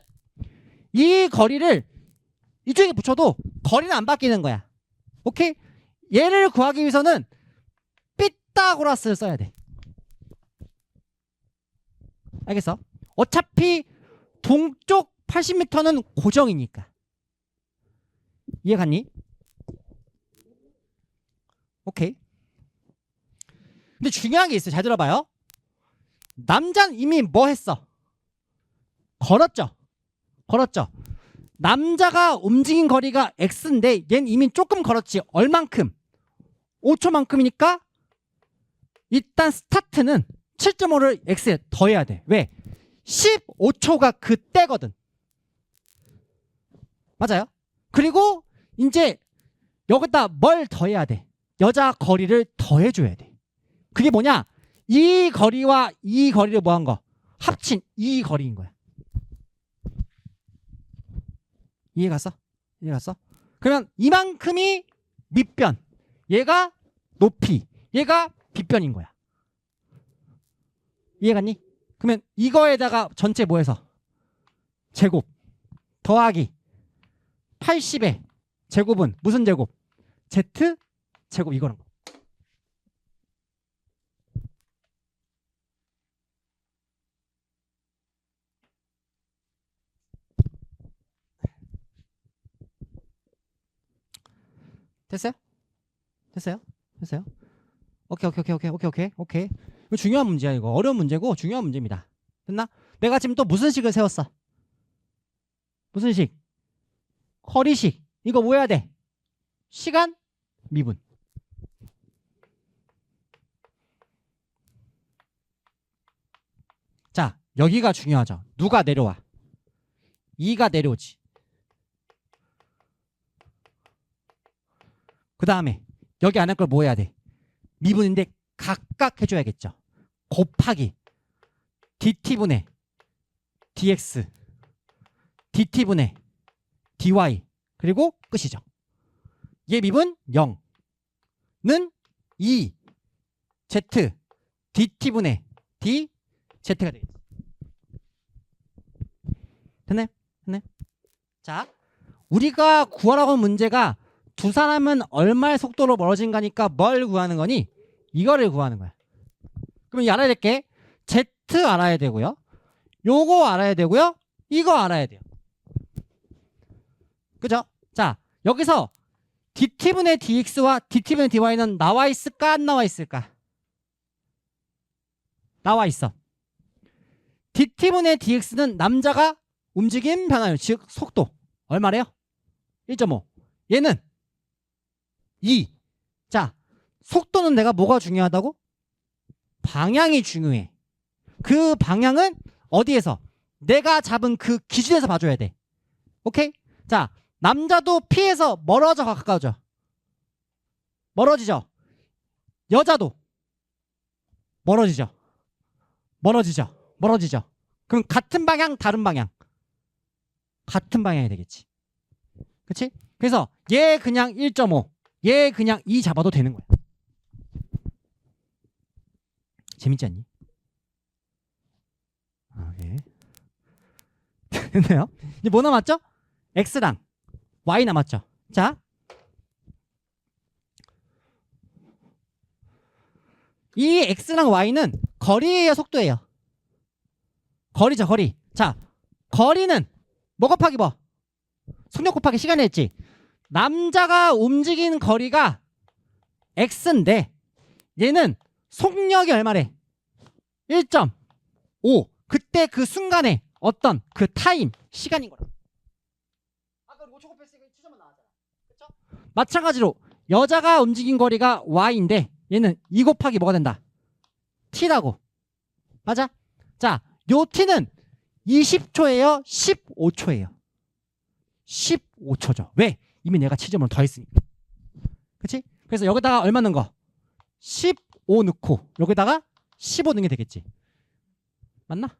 이 거리를 이쪽에 붙여도 거리는 안 바뀌는 거야. 오케이? 얘를 구하기 위해서는 피타고라스를 써야 돼. 알겠어? 어차피 동쪽 80m는 고정이니까. 이해 갔니? 오케이. 근데 중요한 게 있어요. 잘 들어봐요. 남자는 이미 뭐 했어? 걸었죠. 남자가 움직인 거리가 X인데 얘는 이미 조금 걸었지. 얼만큼? 5초만큼이니까 일단 스타트는 7.5를 X에 더해야 돼. 왜? 15초가 그때거든. 맞아요? 그리고 이제 여기다 뭘 더해야 돼? 여자 거리를 더해줘야 돼. 그게 뭐냐? 이 거리와 이 거리를 뭐한 거? 합친 이 거리인 거야. 이해 갔어? 그러면 이만큼이 밑변, 얘가 높이, 얘가 빗변인 거야. 이해갔니? 그러면 이거에다가 전체 뭐 해서? 제곱 더하기 80의 제곱은 무슨 제곱? Z 제곱 이거는 거. 됐어요? 됐어요? 됐어요? 오케이. 이거 중요한 문제야. 이거 어려운 문제고 중요한 문제입니다. 됐나? 내가 지금 또 무슨 식을 세웠어? 무슨 식? 허리식. 이거 뭐 해야 돼? 시간, 미분. 자, 여기가 중요하죠. 누가 내려와? 2가 내려오지. 그 다음에 여기 안에 걸 뭐 해야 돼? 미분인데 각각 해줘야겠죠. 곱하기 dt분의 dx, dt분의 dy, 그리고 끝이죠. 얘 미분 0는 2 z dt분의 d z가 되겠지. 됐네? 됐네? 자, 우리가 구하라고 하는 문제가 두 사람은 얼마의 속도로 멀어진가니까 뭘 구하는 거니? 이거를 구하는 거야. 그러면 알아야 될 게 z 알아야 되고요. 요거 알아야 되고요. 이거 알아야 돼요. 그죠? 자, 여기서 dt분의 dx와 dt분의 dy는 나와 있을까? 안 나와 있을까? 나와 있어. dt분의 dx는 남자가 움직임 변화율, 즉 속도 얼마래요? 1.5. 얘는 2. 자, 속도는 내가 뭐가 중요하다고? 방향이 중요해. 그 방향은 어디에서? 내가 잡은 그 기준에서 봐줘야 돼. 오케이? 자, 남자도 P에서 멀어져 가까워져. 멀어지죠? 여자도 멀어지죠? 멀어지죠? 그럼 같은 방향, 다른 방향? 같은 방향이 되겠지. 그치? 그래서 얘 그냥 1.5, 얘 그냥 2 잡아도 되는 거야. 재밌지 않니? 오케이. 됐나요? 이제 뭐 남았죠? X랑 Y 남았죠. 자, 이 X랑 Y는 거리예요, 속도예요? 거리죠, 거리. 자, 거리는 뭐 곱하기 뭐? 속력 곱하기 시간이 했지. 남자가 움직이는 거리가 X인데 얘는 속력이 얼마래? 1.5. 그때 그 순간에 어떤 그 타임, 시간인 거라. 아까 5초 곱했으니까 7점만 나왔잖아. 그쵸? 마찬가지로 여자가 움직인 거리가 Y인데 얘는 2 곱하기 뭐가 된다? T라고. 맞아? 자, 요 T는 20초예요? 15초예요? 15초죠. 왜? 이미 내가 7점을 더했으니까. 그치? 그래서 여기다가 얼마 넣은 거? 15 넣고 여기다가 15 넣는 게 되겠지. 맞나?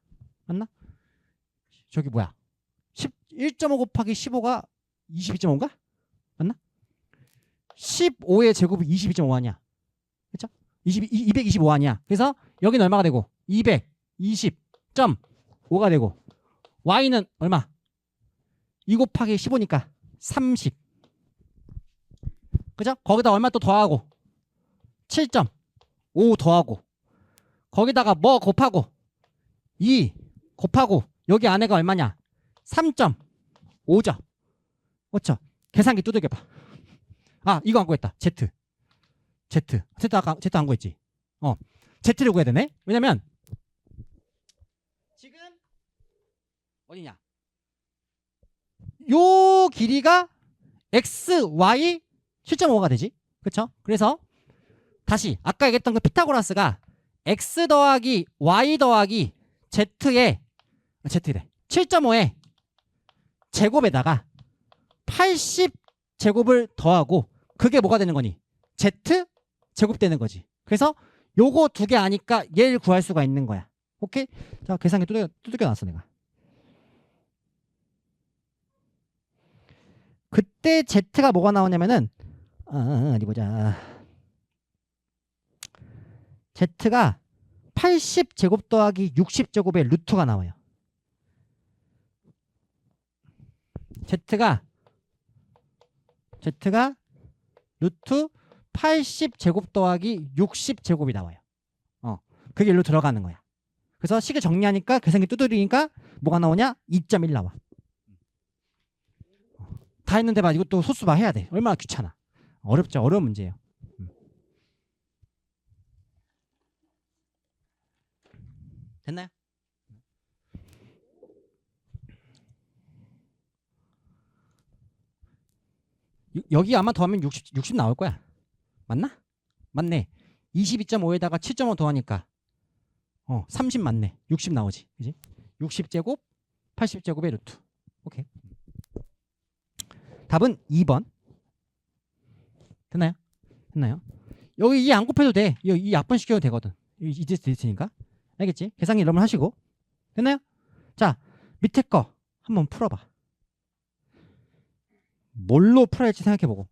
저기 뭐야? 1.5 곱하기 15가 22.5인가? 맞나? 15의 제곱이 22.5 아니야. 그쵸? 225 아니야. 그래서 여기는 얼마가 되고? 220.5가 되고 Y는 얼마? 2 곱하기 15니까 30. 그죠? 거기다 얼마 또 더하고 7.5 더하고 거기다가 뭐 곱하고 2 곱하고 여기 안에가 얼마냐? 3.5죠. 그렇죠? 계산기 두들겨봐. 아, 이거 안 구했다. Z 아까 Z 안 구했지? Z를 구해야 되네. 왜냐면 지금 어디냐? 요 길이가 X, Y 7.5가 되지. 그쵸? 그래서 다시 아까 얘기했던 그 피타고라스가 X 더하기 Y 더하기 Z에 7.5에 제곱에다가 80 제곱을 더하고 그게 뭐가 되는 거니? Z 제곱 되는 거지. 그래서 요거 두 개 아니까 얘를 구할 수가 있는 거야. 오케이? 자, 계산기 두들겨 놨어 내가. 그때 Z가 뭐가 나오냐면은 어디 보자. Z가 80제곱 더하기 60제곱의 루트가 나와요. Z가 루트 80제곱 더하기 60제곱이 나와요. 그게 일로 들어가는 거야. 그래서 식을 정리하니까 계산기 두드리니까 뭐가 나오냐? 2.1 나와. 다 했는데 막 이것도 소수 막 해야 돼. 얼마나 귀찮아. 어렵죠. 어려운 문제예요. 됐나요? 여기 아마 더하면 60 나올 거야. 맞나? 맞네. 22.5에다가 7.5 더하니까 30 맞네. 60 나오지. 그지? 60제곱 80제곱의 루트. 오케이. 답은 2번. 됐나요? 됐나요? 여기 이 안 곱해도 돼. 이 약분시켜도 되거든. 이제 됐으니까. 알겠지? 계산기 여러분 하시고. 됐나요? 자, 밑에 거 한번 풀어봐. 뭘로 풀어야 할지 생각해보고.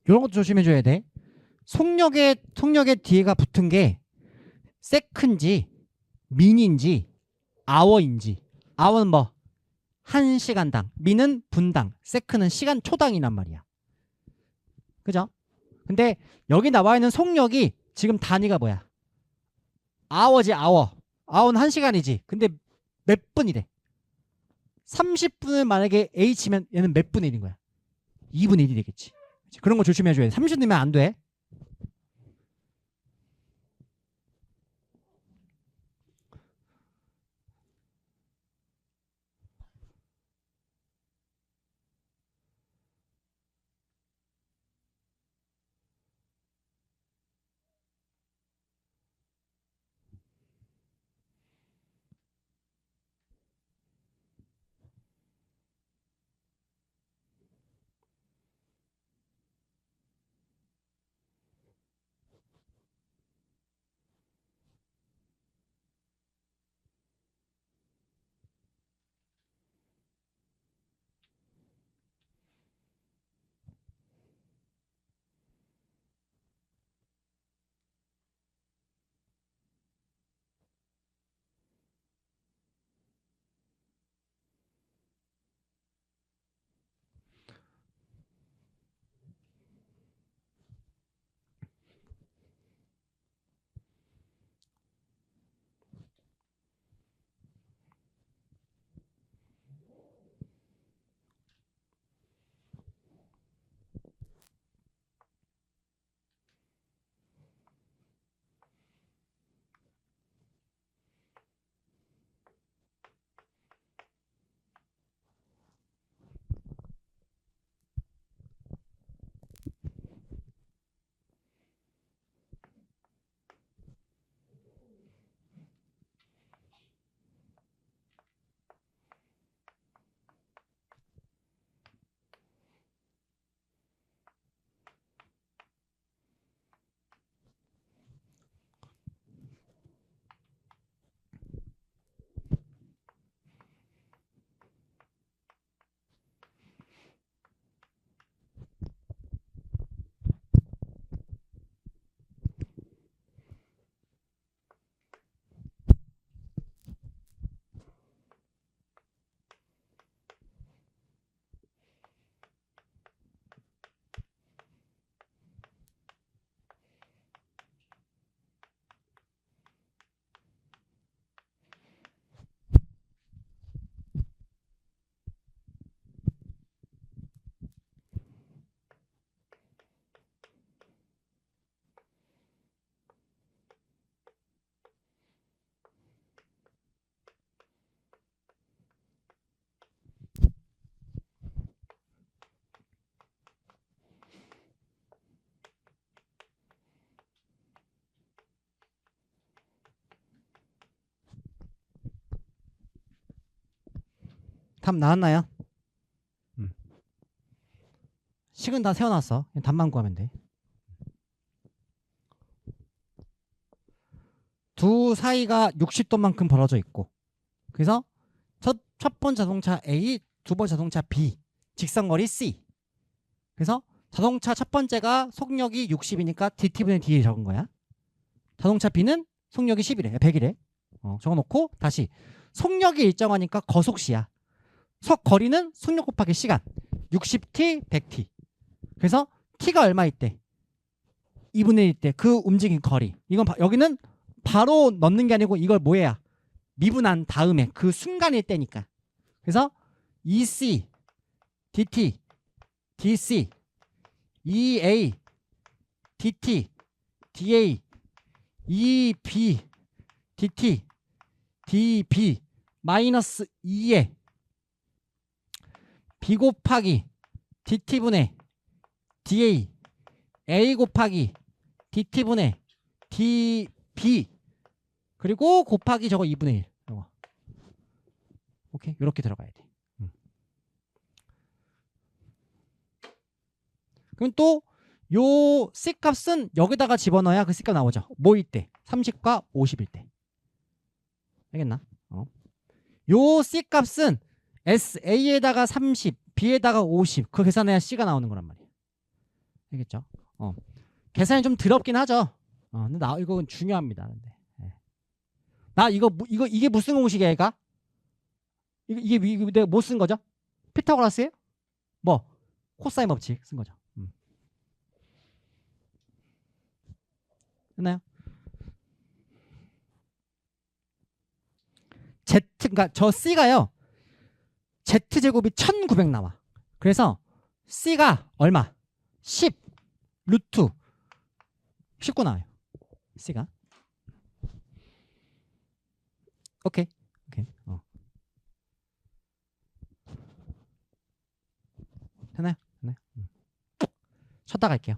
이런 것도 조심해줘야 돼. 속력의 뒤에가 붙은 게 세크인지 민인지 아워인지. 아워는 뭐? 1시간당. 민은 분당. 세크는 시간 초당이란 말이야. 그죠? 근데 여기 나와 있는 속력이 지금 단위가 뭐야? 아워지 아워. 아워는 1시간이지. 근데 몇 분이래? 30분을 만약에 H면 얘는 몇 분의 1인 거야? 2분의 1이 되겠지. 그런 거 조심해줘야 돼. 30분 되면 안 돼. 답 나왔나요? 식은 다 세워놨어. 그냥 답만 구하면 돼. 두 사이가 60도만큼 벌어져 있고, 그래서 첫 번 자동차 A, 두 번 자동차 B, 직선거리 C. 그래서 자동차 첫 번째가 속력이 60이니까 dt분의 d에 적은 거야. 자동차 B는 속력이 10이래, 100이래. 적어놓고 다시 속력이 일정하니까 거속시야. 속 거리는 속력 곱하기 시간. 60t, 100t. 그래서 t가 얼마 있대? 2분의 1 때 그 움직인 거리. 이건 여기는 바로 넣는 게 아니고 이걸 뭐해야? 미분한 다음에 그 순간일 때니까. 그래서 EC, DT, DC, EA, DT, DA, EB, DT, DB 마이너스 2에 B 곱하기 DT분의 DA, A 곱하기 DT분의 DB 그리고 곱하기 저거 2분의 1. 저거. 오케이, 이렇게 들어가야 돼. 그럼 또 요 C 값은 여기다가 집어넣어야 그 C 값 나오죠. 뭐일 때? 30과 50일 때. 알겠나? 요 C 값은 A에다가 30, B에다가 50. 그 계산해야 C가 나오는 거란 말이야. 알겠죠? 계산이 좀 더럽긴 하죠. 근데 이거 중요합니다. 근데. 이게 무슨 공식이야, 얘가? 이게 내가 뭐 쓴 거죠? 피타고라스예요? 뭐? 코사인 법칙 쓴 거죠. 됐나요? 그러니까 저 C가요. Z제곱이 1900 나와. 그래서 C가 얼마? 10 루트 19 나와요. C가. 오케이. 되나요? 쉬었다 갈게요.